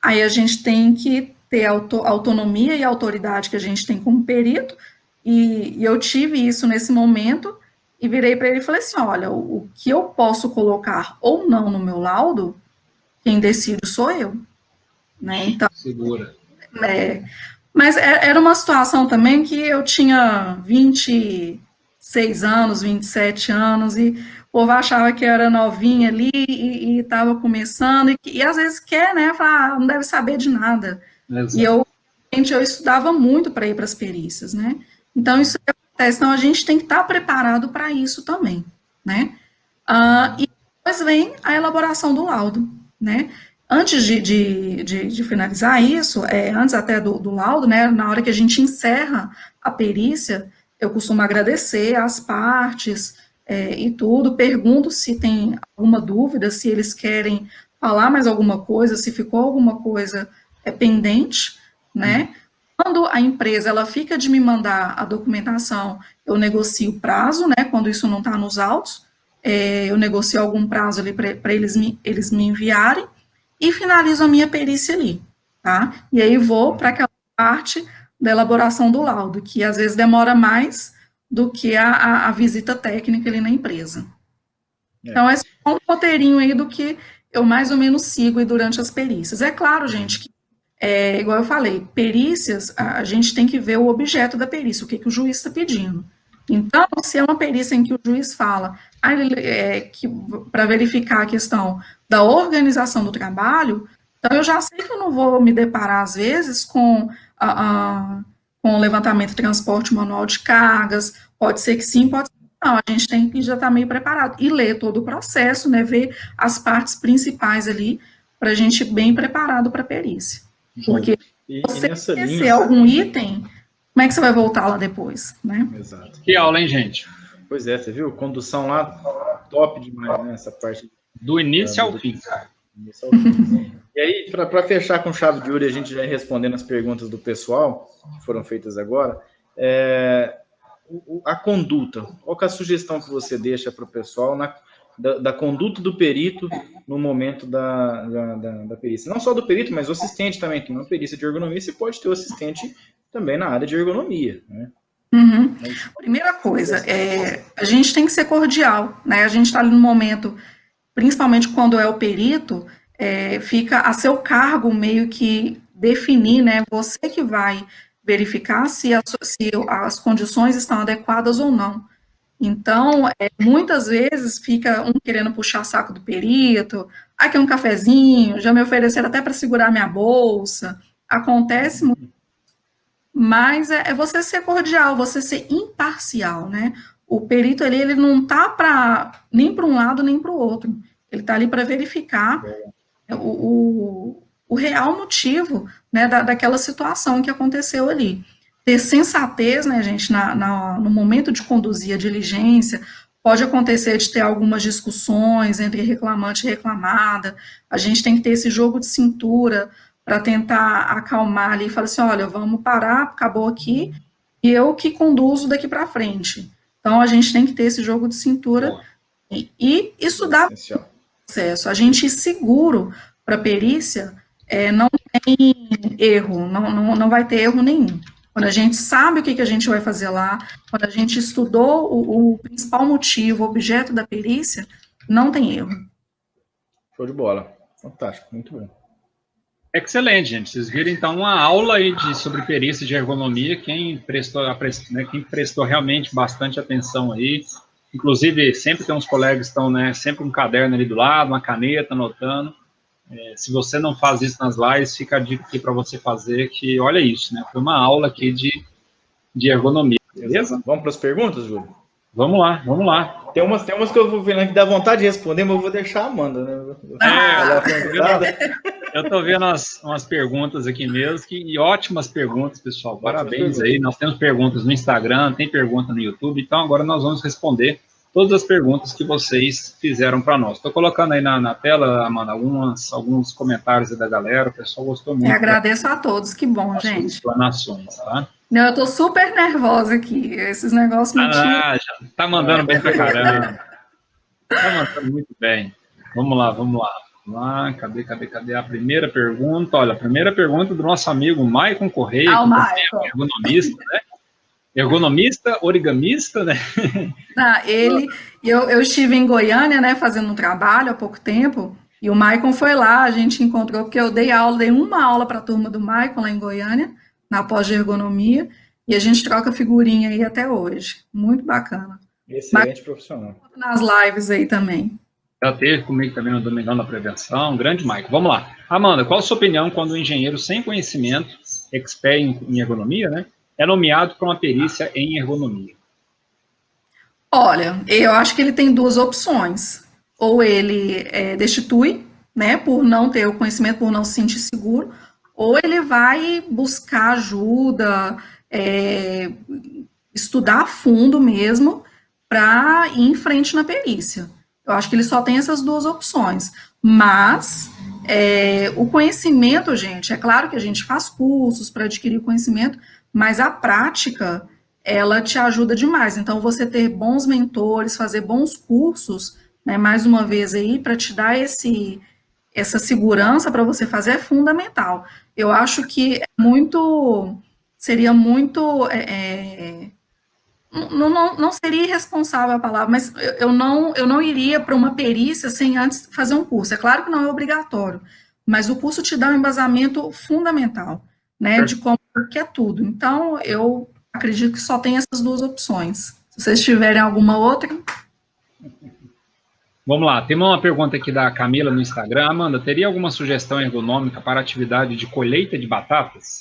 Aí a gente tem que ter a autonomia e a autoridade que a gente tem como perito, e eu tive isso nesse momento, e virei para ele e falei assim, olha, o que eu posso colocar ou não no meu laudo, quem decide sou eu, né? Então, segura. Mas era uma situação também que eu tinha 26 anos, 27 anos, e o povo achava que eu era novinha ali e estava começando, e às vezes quer, né, falar, não deve saber de nada. Exato. E eu estudava muito para ir para as perícias, né? Então, isso acontece. Então, a gente tem que estar preparado para isso também, né? E depois vem a elaboração do laudo, né? Antes de finalizar isso, antes até do laudo, né, na hora que a gente encerra a perícia, eu costumo agradecer às partes e tudo, pergunto se tem alguma dúvida, se eles querem falar mais alguma coisa, se ficou alguma coisa pendente, né? Quando a empresa ela fica de me mandar a documentação, eu negocio o prazo, né, quando isso não está nos autos, eu negocio algum prazo ali para eles me enviarem, e finalizo a minha perícia ali, tá? E aí vou para aquela parte da elaboração do laudo, que às vezes demora mais do que a visita técnica ali na empresa. Então, esse é um roteirinho aí do que eu mais ou menos sigo aí durante as perícias. É claro, gente, que, igual eu falei, perícias, a gente tem que ver o objeto da perícia, o que o juiz está pedindo. Então, se é uma perícia em que o juiz fala para verificar a questão da organização do trabalho, então eu já sei que eu não vou me deparar, às vezes, com o levantamento e transporte manual de cargas, pode ser que sim, pode ser que não, a gente tem que já estar meio preparado, e ler todo o processo, né, ver as partes principais ali, para a gente ir bem preparado para a perícia. Porque se você esquecer algum item, como é que você vai voltar lá depois, né? Exato. Que aula, hein, gente? Pois é, você viu? Condução lá, top demais, né? Essa parte. Do início ao fim. E aí, para fechar com chave de ouro, a gente já ir respondendo as perguntas do pessoal, que foram feitas agora, a conduta. Qual que é a sugestão que você deixa para o pessoal da conduta do perito no momento da perícia? Não só do perito, mas o assistente também. Que numa perícia de ergonomia, você pode ter o assistente também na área de ergonomia, né? Uhum. Primeira coisa, a gente tem que ser cordial, né? A gente está ali no momento, principalmente quando é o perito, fica a seu cargo meio que definir, né? Você que vai verificar se as condições estão adequadas ou não. Então, muitas vezes fica um querendo puxar saco do perito, aqui um cafezinho, já me ofereceram até para segurar minha bolsa. Acontece muito. Mas é você ser cordial, você ser imparcial, né? O perito ali, ele não está nem para um lado nem para o outro. Ele está ali para verificar o real motivo, né, daquela situação que aconteceu ali. Ter sensatez, né, gente, no momento de conduzir a diligência, pode acontecer de ter algumas discussões entre reclamante e reclamada, a gente tem que ter esse jogo de cintura para tentar acalmar ali e falar assim, olha, vamos parar, acabou aqui, e eu que conduzo daqui para frente. Então, a gente tem que ter esse jogo de cintura e estudar o processo. A gente ir seguro para a perícia, não tem erro, não vai ter erro nenhum. Quando a gente sabe o que a gente vai fazer lá, quando a gente estudou o principal motivo, o objeto da perícia, não tem erro. Show de bola. Fantástico, muito bom. Excelente, gente. Vocês viram, então, uma aula aí sobre perícia de ergonomia. Quem prestou realmente bastante atenção aí. Inclusive, sempre tem uns colegas que estão, né, sempre um caderno ali do lado, uma caneta, anotando. Se você não faz isso nas lives, fica a dica aqui para você fazer, que olha isso, né? Foi uma aula aqui de ergonomia, beleza? Vamos para as perguntas, Júlio? Vamos lá, vamos lá. Tem umas que eu vou vendo que dá vontade de responder, mas eu vou deixar a Amanda, né? Eu estou vendo umas perguntas aqui mesmo, e ótimas perguntas, pessoal. Parabéns aí. Nós temos perguntas no Instagram, tem pergunta no YouTube, então agora nós vamos responder todas as perguntas que vocês fizeram para nós. Estou colocando aí na tela, Amanda, alguns comentários aí da galera, o pessoal gostou muito. Eu agradeço a todos, que bom, gente. Explanações, tá? Não, eu estou super nervosa aqui, esses negócios me tiram. Já tá mandando bem pra caramba. Tá mandando muito bem. Vamos lá. Cadê a primeira pergunta? Olha, a primeira pergunta do nosso amigo Maicon Correia, que é ergonomista, né? Ergonomista, origamista, né? Eu estive em Goiânia, né, fazendo um trabalho há pouco tempo, E o Maicon foi lá, a gente encontrou, porque eu dei uma aula para a turma do Maicon lá em Goiânia, na pós de ergonomia, e a gente troca figurinha aí até hoje. Muito bacana. Excelente profissional. Nas lives aí também. Já teve comigo também no Domingão da Prevenção, grande Maicon. Vamos lá. Amanda, qual a sua opinião quando um engenheiro sem conhecimento, expert em ergonomia, né, é nomeado para uma perícia em ergonomia? Olha, eu acho que ele tem duas opções. Ou ele destitui, né, por não ter o conhecimento, por não se sentir seguro, ou ele vai buscar ajuda, estudar a fundo mesmo, para ir em frente na perícia. Eu acho que ele só tem essas duas opções. Mas o conhecimento, gente, é claro que a gente faz cursos para adquirir conhecimento, mas a prática, ela te ajuda demais. Então, você ter bons mentores, fazer bons cursos, né, mais uma vez aí, para te dar essa segurança para você fazer é fundamental. Eu acho que seria muito, não seria irresponsável a palavra, mas eu não iria para uma perícia sem antes fazer um curso. É claro que não é obrigatório, mas o curso te dá um embasamento fundamental, né, de como que é tudo. Então, eu acredito que só tem essas duas opções. Se vocês tiverem alguma outra... Vamos lá, tem uma pergunta aqui da Camila no Instagram. Amanda, teria alguma sugestão ergonômica para a atividade de colheita de batatas?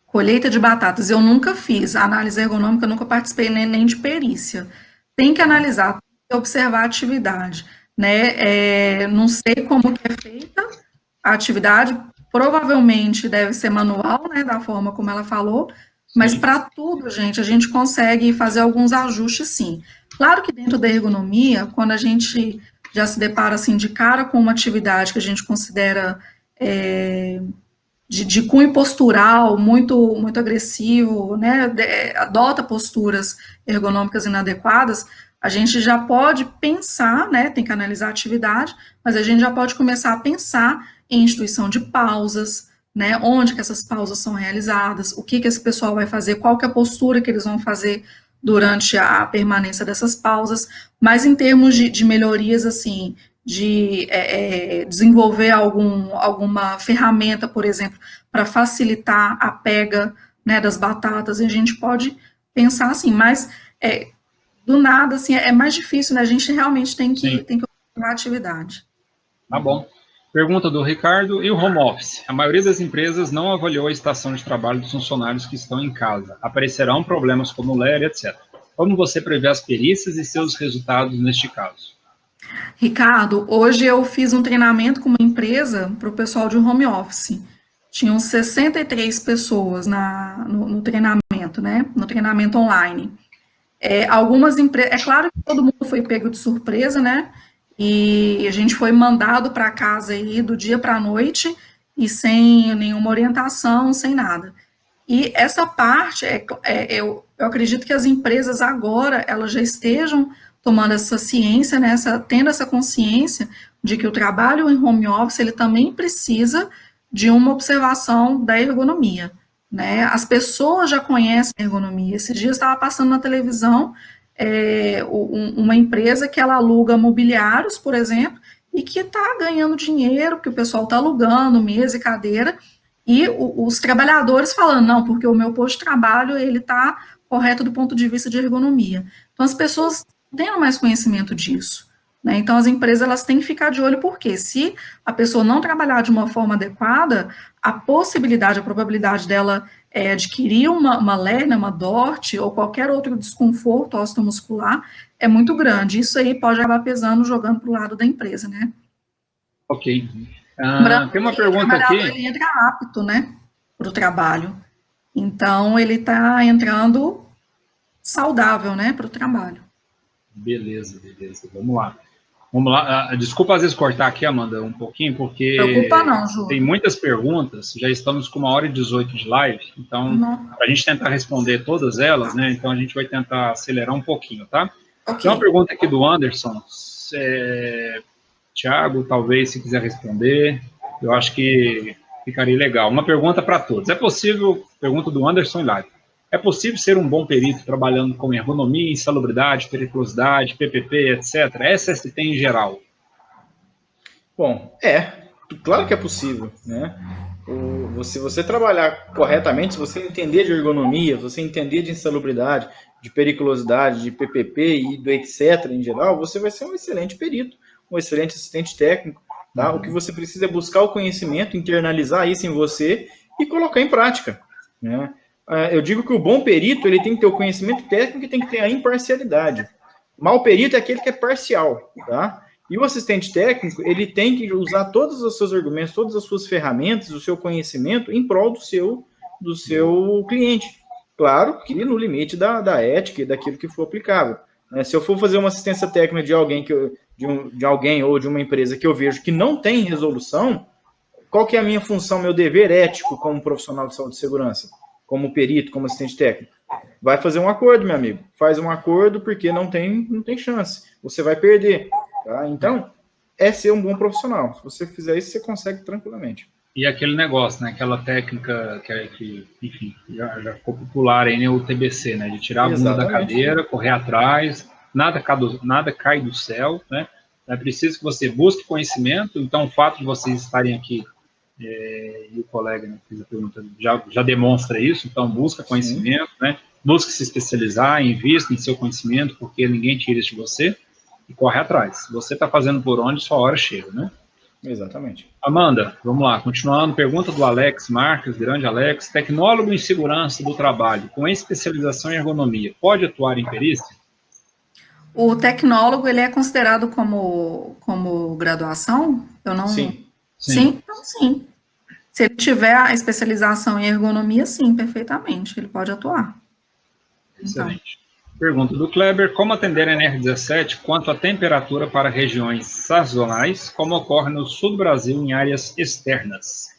Colheita de batatas, eu nunca fiz. A análise ergonômica, eu nunca participei nem de perícia. Tem que analisar, tem que observar a atividade, né? Não sei como que é feita a atividade, provavelmente deve ser manual, né, da forma como ela falou, mas para tudo, gente, a gente consegue fazer alguns ajustes, sim. Claro que dentro da ergonomia, quando a gente já se depara, assim, de cara com uma atividade que a gente considera de cunho postural muito, muito agressivo, né, adota posturas ergonômicas inadequadas, a gente já pode pensar, né, tem que analisar a atividade, mas a gente já pode começar a pensar em instituição de pausas, né, onde que essas pausas são realizadas, o que esse pessoal vai fazer, qual que é a postura que eles vão fazer durante a permanência dessas pausas, mas em termos de melhorias, assim, de desenvolver alguma ferramenta, por exemplo, para facilitar a pega, né, das batatas, e a gente pode pensar assim, mas do nada, assim, é mais difícil, né, a gente realmente tem que observar a atividade. Tá bom. Pergunta do Ricardo, e o home office? A maioria das empresas não avaliou a estação de trabalho dos funcionários que estão em casa. Aparecerão problemas como LER, etc. Como você prevê as perícias e seus resultados neste caso? Ricardo, hoje eu fiz um treinamento com uma empresa para o pessoal de home office. Tinham 63 pessoas no treinamento, né? No treinamento online. Algumas empresas, é claro que todo mundo foi pego de surpresa, né? E a gente foi mandado para casa aí do dia para a noite e sem nenhuma orientação, sem nada. E essa parte, eu acredito que as empresas agora, elas já estejam tomando essa ciência, né, tendo essa consciência de que o trabalho em home office, ele também precisa de uma observação da ergonomia, né? As pessoas já conhecem a ergonomia. Esse dia eu estava passando na televisão uma empresa que ela aluga mobiliários, por exemplo, e que está ganhando dinheiro, porque o pessoal está alugando mesa e cadeira, e os trabalhadores falando, não, porque o meu posto de trabalho, ele está correto do ponto de vista de ergonomia. Então, as pessoas tendo mais conhecimento disso, né? Então, as empresas, elas têm que ficar de olho, porque se a pessoa não trabalhar de uma forma adequada, a possibilidade, a probabilidade dela adquirir uma LER, uma DORT, ou qualquer outro desconforto osteomuscular, é muito grande. Isso aí pode acabar pesando, jogando para o lado da empresa, né? Ok. Tem uma pergunta aqui. Ele entra apto, né, para o trabalho. Então, ele está entrando saudável, né, para o trabalho. Beleza. Vamos lá. Desculpa às vezes cortar aqui, Amanda, um pouquinho, porque Preocupa não, Ju. Tem muitas perguntas, já estamos com 1h18 de live, então, para a gente tentar responder todas elas, né, então a gente vai tentar acelerar um pouquinho, tá? Okay. Tem uma pergunta aqui do Anderson, Thiago, talvez, se quiser responder, eu acho que ficaria legal. Uma pergunta para todos. É possível, pergunta do Anderson Live, é possível ser um bom perito trabalhando com ergonomia, insalubridade, periculosidade, PPP, etc., SST em geral? Bom, claro que é possível, né? Se você trabalhar corretamente, se você entender de ergonomia, se você entender de insalubridade, de periculosidade, de PPP e do etc. em geral, você vai ser um excelente perito, um excelente assistente técnico, tá? O que você precisa é buscar o conhecimento, internalizar isso em você e colocar em prática, né? Eu digo que o bom perito, ele tem que ter o conhecimento técnico e tem que ter a imparcialidade. O mau perito é aquele que é parcial, tá? E o assistente técnico, ele tem que usar todos os seus argumentos, todas as suas ferramentas, o seu conhecimento em prol do seu cliente. Claro que no limite da ética e daquilo que for aplicável. Se eu for fazer uma assistência técnica de alguém, de alguém ou de uma empresa que eu vejo que não tem resolução, qual que é a minha função, meu dever ético como profissional de saúde e segurança? Como perito, como assistente técnico? Vai fazer um acordo, meu amigo. Faz um acordo porque não tem chance. Você vai perder. Tá? Então, é ser um bom profissional. Se você fizer isso, você consegue tranquilamente. E aquele negócio, né? Aquela técnica que enfim, já ficou popular aí, né? O TBC, né? De tirar a bunda da cadeira, correr atrás, nada cai do céu, né? É preciso que você busque conhecimento. Então, o fato de vocês estarem aqui, e o colega, né, que fez a pergunta, já demonstra isso. Então, busca conhecimento, né? Busque se especializar, invista em seu conhecimento, porque ninguém tira isso de você. E corre atrás. Se você está fazendo por onde, sua hora chega, né? Exatamente. Amanda, vamos lá, continuando. Pergunta do Alex Marques, grande Alex. Tecnólogo em segurança do trabalho, com especialização em ergonomia, pode atuar em perícia? O tecnólogo, ele é considerado como graduação? Eu não... Sim. Sim? Então, sim. Se ele tiver a especialização em ergonomia, sim, perfeitamente, ele pode atuar. Excelente. Então. Pergunta do Kleber, como atender a NR17 quanto à temperatura para regiões sazonais, como ocorre no sul do Brasil em áreas externas?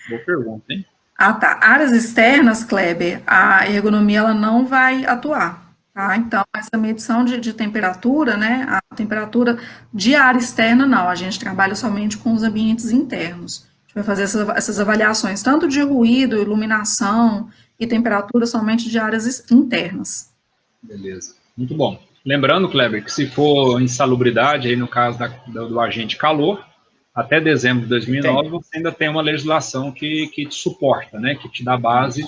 Boa pergunta, hein? Tá. Áreas externas, Kleber, a ergonomia ela não vai atuar, tá? Então, essa medição de temperatura, né, a temperatura de área externa, não, a gente trabalha somente com os ambientes internos. A gente vai fazer essas avaliações, tanto de ruído, iluminação e temperatura somente de áreas internas. Beleza, muito bom. Lembrando, Kleber, que se for insalubridade, aí no caso do agente calor, até dezembro de 2009, você ainda tem uma legislação que te suporta, né, que te dá base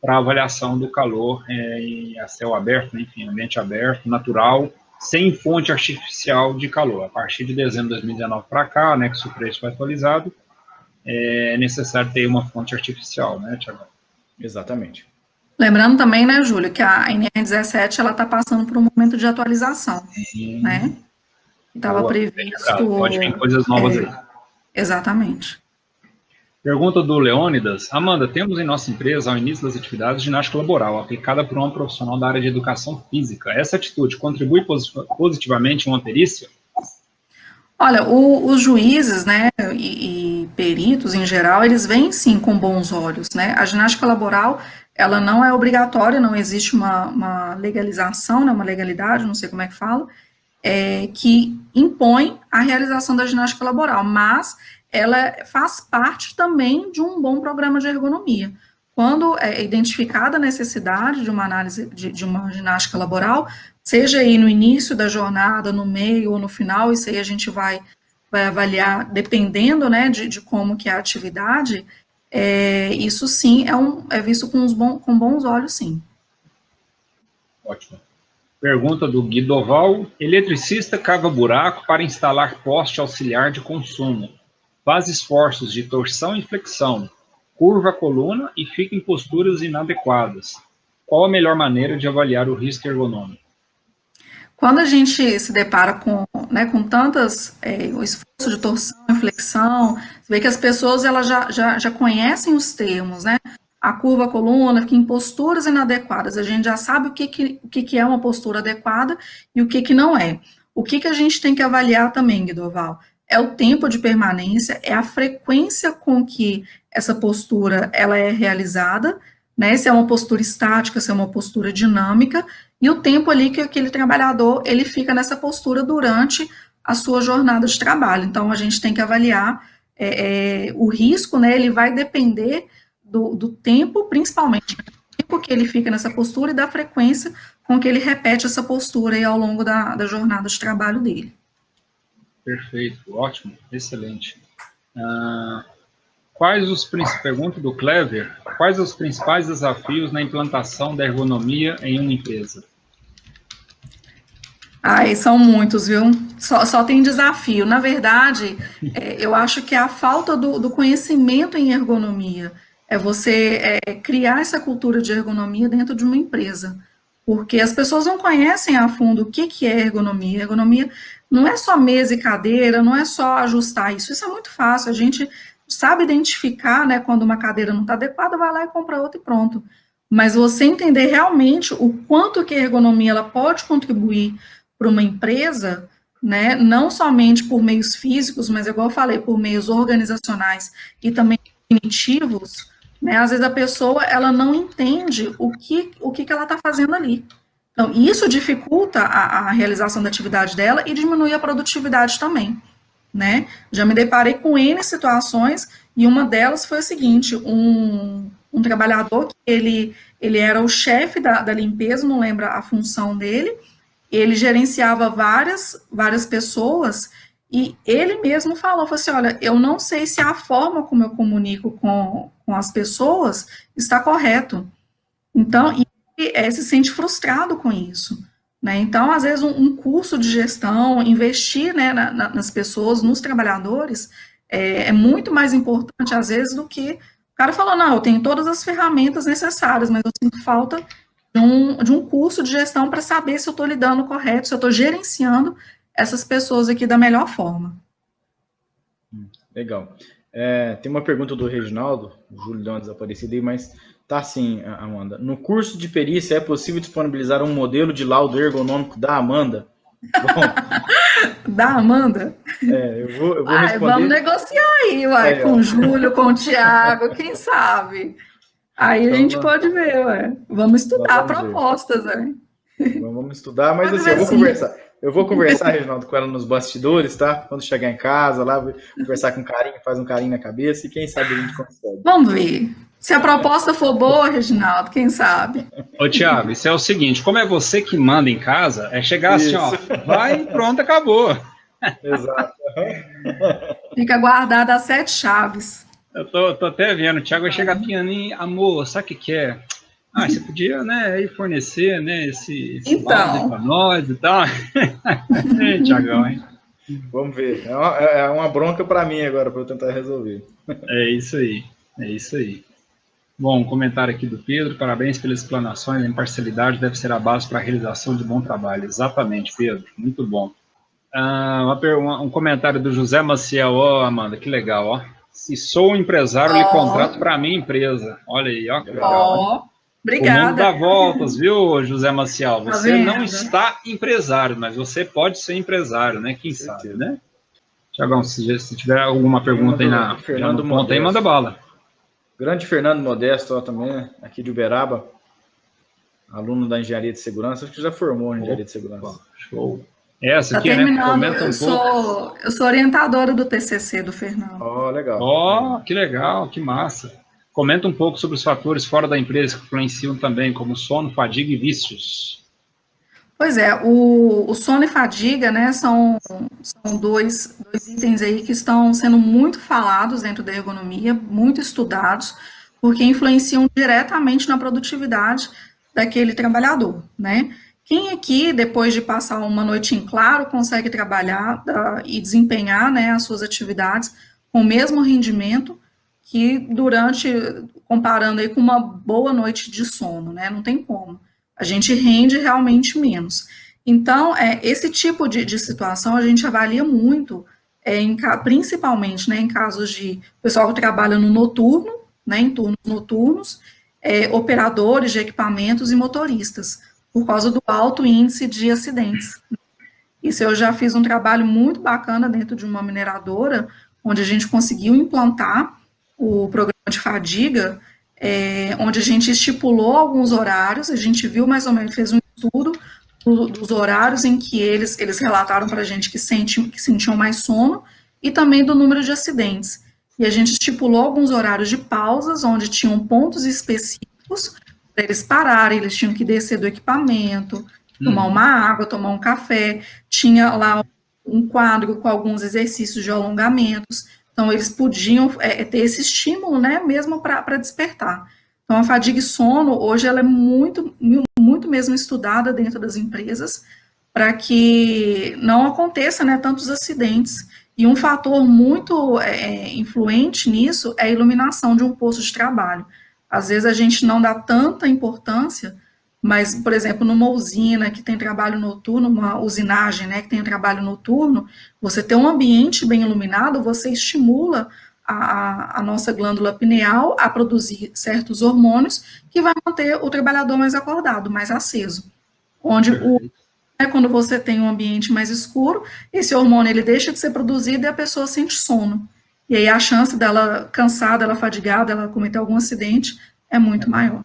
para avaliação do calor em céu aberto, né, enfim, ambiente aberto, natural, sem fonte artificial de calor. A partir de dezembro de 2019 para cá, né, que o preço foi atualizado, é necessário ter uma fonte artificial, né, Tiago? Exatamente. Lembrando também, né, Júlio, que a NR17, ela está passando por um momento de atualização, né? Estava previsto... Pode vir coisas novas aí. Exatamente. Pergunta do Leônidas. Amanda, temos em nossa empresa, ao início das atividades, ginástica laboral, aplicada por um profissional da área de educação física. Essa atitude contribui positivamente em uma perícia? Olha, os juízes, né, e peritos, em geral, eles veem, sim, com bons olhos, né? A ginástica laboral, ela não é obrigatória, não existe uma legalização, né, uma legalidade, não sei como é que fala, que impõe a realização da ginástica laboral, mas ela faz parte também de um bom programa de ergonomia. Quando é identificada a necessidade de uma análise de uma ginástica laboral, seja aí no início da jornada, no meio ou no final, isso aí a gente vai avaliar dependendo, né, de como que é a atividade, isso sim é visto com bons olhos, sim. Ótimo. Pergunta do Guidoval. Eletricista cava buraco para instalar poste auxiliar de consumo. Faz esforços de torção e flexão, curva a coluna e fica em posturas inadequadas. Qual a melhor maneira de avaliar o risco ergonômico? Quando a gente se depara com tantas, o esforço de torção e flexão, você vê que as pessoas elas já conhecem os termos, né? A curva, a coluna, fica em posturas inadequadas. A gente já sabe o que é uma postura adequada e o que não é. O que a gente tem que avaliar também, Guidoval? É o tempo de permanência, é a frequência com que essa postura ela é realizada, né? Se é uma postura estática, se é uma postura dinâmica, e o tempo ali que aquele trabalhador ele fica nessa postura durante a sua jornada de trabalho. Então, a gente tem que avaliar o risco, né? Ele vai depender do tempo, principalmente, do tempo que ele fica nessa postura e da frequência com que ele repete essa postura aí ao longo da jornada de trabalho dele. Perfeito, ótimo, excelente. Pergunta do Clever, quais os principais desafios na implantação da ergonomia em uma empresa? Ai, são muitos, viu? Só tem desafio. Na verdade, eu acho que é a falta do conhecimento em ergonomia. É você criar essa cultura de ergonomia dentro de uma empresa. Porque as pessoas não conhecem a fundo o que é ergonomia. Ergonomia não é só mesa e cadeira, não é só ajustar isso. Isso é muito fácil. A gente sabe identificar, né, quando uma cadeira não está adequada, vai lá e compra outra e pronto. Mas você entender realmente o quanto que a ergonomia ela pode contribuir para uma empresa, né, não somente por meios físicos, mas igual eu falei, por meios organizacionais e também cognitivos, né, às vezes a pessoa ela não entende o que ela está fazendo ali. Então, isso dificulta a realização da atividade dela e diminui a produtividade também, né? Já me deparei com N situações e uma delas foi a seguinte, um trabalhador que ele era o chefe da limpeza, não lembro a função dele, ele gerenciava várias pessoas e ele mesmo falou assim, olha, eu não sei se a forma como eu comunico com as pessoas está correto. Então, ele se sente frustrado com isso. Né? Então, às vezes, um curso de gestão, investir, né, nas pessoas, nos trabalhadores, é muito mais importante, às vezes, do que o cara falou, não, eu tenho todas as ferramentas necessárias, mas eu sinto falta de um curso de gestão para saber se eu estou lidando correto, se eu estou gerenciando essas pessoas aqui da melhor forma. Legal. Tem uma pergunta do Reginaldo, o Júlio deu uma desaparecida aí, mas tá assim, Amanda. No curso de perícia é possível disponibilizar um modelo de laudo ergonômico da Amanda? Bom, da Amanda? Eu vou responder. Vamos negociar aí, com o Júlio, com o Thiago, quem sabe? Aí então, a gente pode ver, Vamos estudar propostas, Vamos estudar, mas assim, eu vou conversar, Reginaldo, com ela nos bastidores, tá? Quando chegar em casa, lá, vou conversar com carinho, faz um carinho na cabeça e quem sabe a gente consegue. Vamos ver. Se a proposta for boa, Reginaldo, quem sabe? Ô, Thiago, isso é o seguinte, como é você que manda em casa, é chegar assim, ó, vai, pronto, acabou. Exato. Fica guardada as 7 chaves. Eu tô até vendo, o Thiago vai chegar pianinho, amor, sabe o que é? Você podia, né, aí fornecer, né, esse então para nós e tal. Thiagão, hein? Vamos ver. É uma bronca para mim agora, para eu tentar resolver. É isso aí. Bom, um comentário aqui do Pedro, parabéns pelas explanações, a imparcialidade deve ser a base para a realização de bom trabalho. Exatamente, Pedro, muito bom. Um comentário do José Maciel, Amanda, que legal, Se sou um empresário, lhe contrato para a minha empresa. Olha aí, que legal. Obrigada. O mundo dá voltas, viu, José Maciel? Você não está empresário, mas você pode ser empresário, né? Quem sabe, né? Tiagão, se tiver alguma pergunta aí na ponta aí, manda bala. Grande Fernando Modesto, também, aqui de Uberaba, aluno da Engenharia de Segurança, acho que já formou em Engenharia de Segurança. Show. Essa aqui, terminando, eu sou orientadora do TCC do Fernando. Legal. Que legal, que massa. Comenta um pouco sobre os fatores fora da empresa que influenciam também, como sono, fadiga e vícios. Pois é, o sono e fadiga, né, são dois itens aí que estão sendo muito falados dentro da ergonomia, muito estudados, porque influenciam diretamente na produtividade daquele trabalhador, né? Quem aqui, depois de passar uma noite em claro, consegue trabalhar e desempenhar, né, as suas atividades com o mesmo rendimento que comparando aí com uma boa noite de sono, né? Não tem como. A gente rende realmente menos. Então, esse tipo de situação a gente avalia muito, principalmente, né, em casos de pessoal que trabalha no noturno, né, em turnos noturnos, operadores de equipamentos e motoristas, por causa do alto índice de acidentes. Isso eu já fiz um trabalho muito bacana dentro de uma mineradora, onde a gente conseguiu implantar o programa de fadiga, onde a gente estipulou alguns horários, a gente viu mais ou menos, fez um estudo dos horários em que eles relataram para a gente que sentiam mais sono, e também do número de acidentes. E a gente estipulou alguns horários de pausas, onde tinham pontos específicos para eles pararem, eles tinham que descer do equipamento, tomar uma água, tomar um café, tinha lá um quadro com alguns exercícios de alongamentos. Então, eles podiam ter esse estímulo, né, mesmo para despertar. Então, a fadiga e sono, hoje, ela é muito, muito mesmo estudada dentro das empresas, para que não aconteça, né, tantos acidentes. E um fator muito influente nisso é a iluminação de um posto de trabalho. Às vezes a gente não dá tanta importância, mas, por exemplo, numa usina que tem trabalho noturno, uma usinagem, né, que tem trabalho noturno, você ter um ambiente bem iluminado, você estimula a nossa glândula pineal a produzir certos hormônios que vai manter o trabalhador mais acordado, mais aceso. Quando você tem um ambiente mais escuro, esse hormônio ele deixa de ser produzido e a pessoa sente sono. E aí a chance dela cansada, ela fadigada, ela cometer algum acidente é muito maior.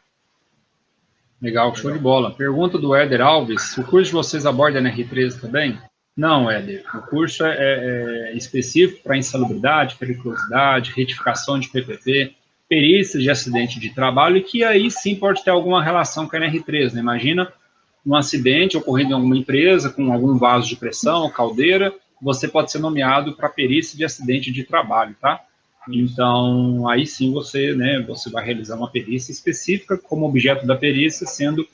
Legal, show de bola. Pergunta do Éder Alves: o curso de vocês aborda NR13 também? Não, Éder. O curso é específico para insalubridade, periculosidade, retificação de PPP, perícias de acidente de trabalho, e que aí sim pode ter alguma relação com a NR13, né? Imagina um acidente ocorrendo em alguma empresa, com algum vaso de pressão, caldeira, você pode ser nomeado para perícia de acidente de trabalho, tá? Então, aí sim você vai realizar uma perícia específica, como objeto da perícia sendo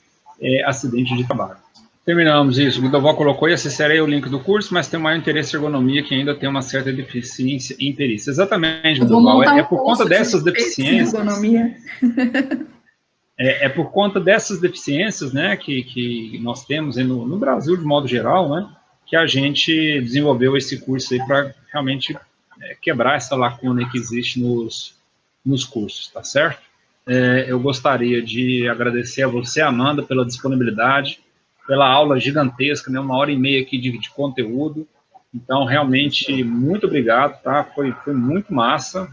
acidente de trabalho. Terminamos isso. O Guidoval colocou, e acessarei o link do curso, mas tem maior interesse em ergonomia, que ainda tem uma certa deficiência em perícia. Exatamente, Guidoval. É por conta dessas deficiências. É por conta dessas deficiências, né, que nós temos no Brasil, de modo geral, né, que a gente desenvolveu esse curso aí para realmente quebrar essa lacuna que existe nos cursos, tá certo? Eu gostaria de agradecer a você, Amanda, pela disponibilidade, pela aula gigantesca, né, 1h30 aqui de conteúdo. Então, realmente, muito obrigado, tá? Foi muito massa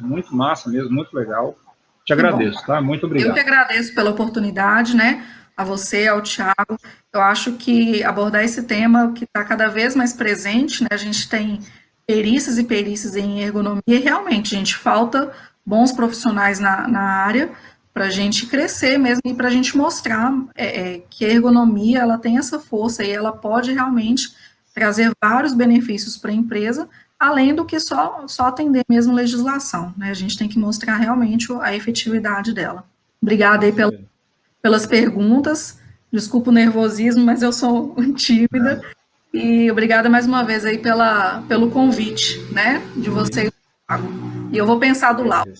mesmo, muito legal. Te agradeço, tá? Muito obrigado. Eu que agradeço pela oportunidade, né? A você, ao Thiago. Eu acho que abordar esse tema que está cada vez mais presente, né? A gente tem perícias e perícias em ergonomia, e realmente, gente, falta bons profissionais na área para a gente crescer mesmo e para a gente mostrar que a ergonomia ela tem essa força e ela pode realmente trazer vários benefícios para a empresa, além do que só atender mesmo legislação, né? A gente tem que mostrar realmente a efetividade dela. Obrigada aí pelas perguntas, desculpa o nervosismo, mas eu sou tímida, e obrigada mais uma vez aí pelo convite, né, de vocês, e eu vou pensar do lado.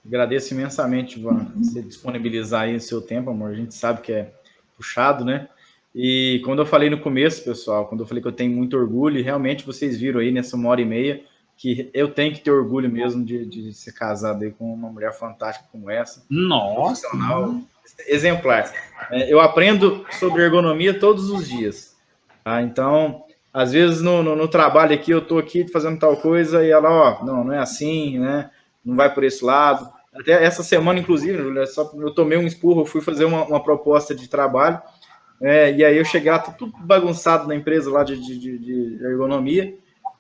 Agradeço imensamente, Ivana, você disponibilizar aí o seu tempo, amor, a gente sabe que é puxado, né? E quando eu falei no começo, pessoal, quando eu falei que eu tenho muito orgulho, e realmente vocês viram aí nessa 1h30, que eu tenho que ter orgulho mesmo de ser casado aí com uma mulher fantástica como essa. Nossa! Exemplar. Eu aprendo sobre ergonomia todos os dias. Tá? Então, às vezes no trabalho aqui, eu estou aqui fazendo tal coisa e ela, não é assim, né? Não vai por esse lado. Até essa semana, inclusive, eu tomei um esporro, eu fui fazer uma proposta de trabalho, e aí eu cheguei lá, tá tudo bagunçado na empresa lá de ergonomia,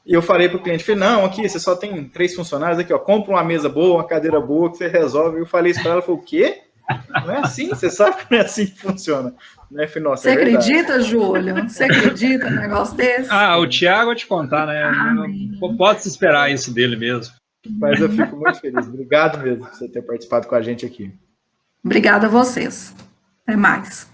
e eu falei para o cliente, não, aqui você só tem 3 funcionários, aqui, compra uma mesa boa, uma cadeira boa, que você resolve. Eu falei isso para ela, falou, o quê? Não é assim, você sabe que não é assim que funciona. Né? Falei, nossa, você acredita, Júlio? Você acredita num negócio desse? O Thiago, vou te contar, né? Pode se esperar isso dele mesmo. Mas eu fico muito feliz. Obrigado mesmo por você ter participado com a gente aqui. Obrigada a vocês. Até mais.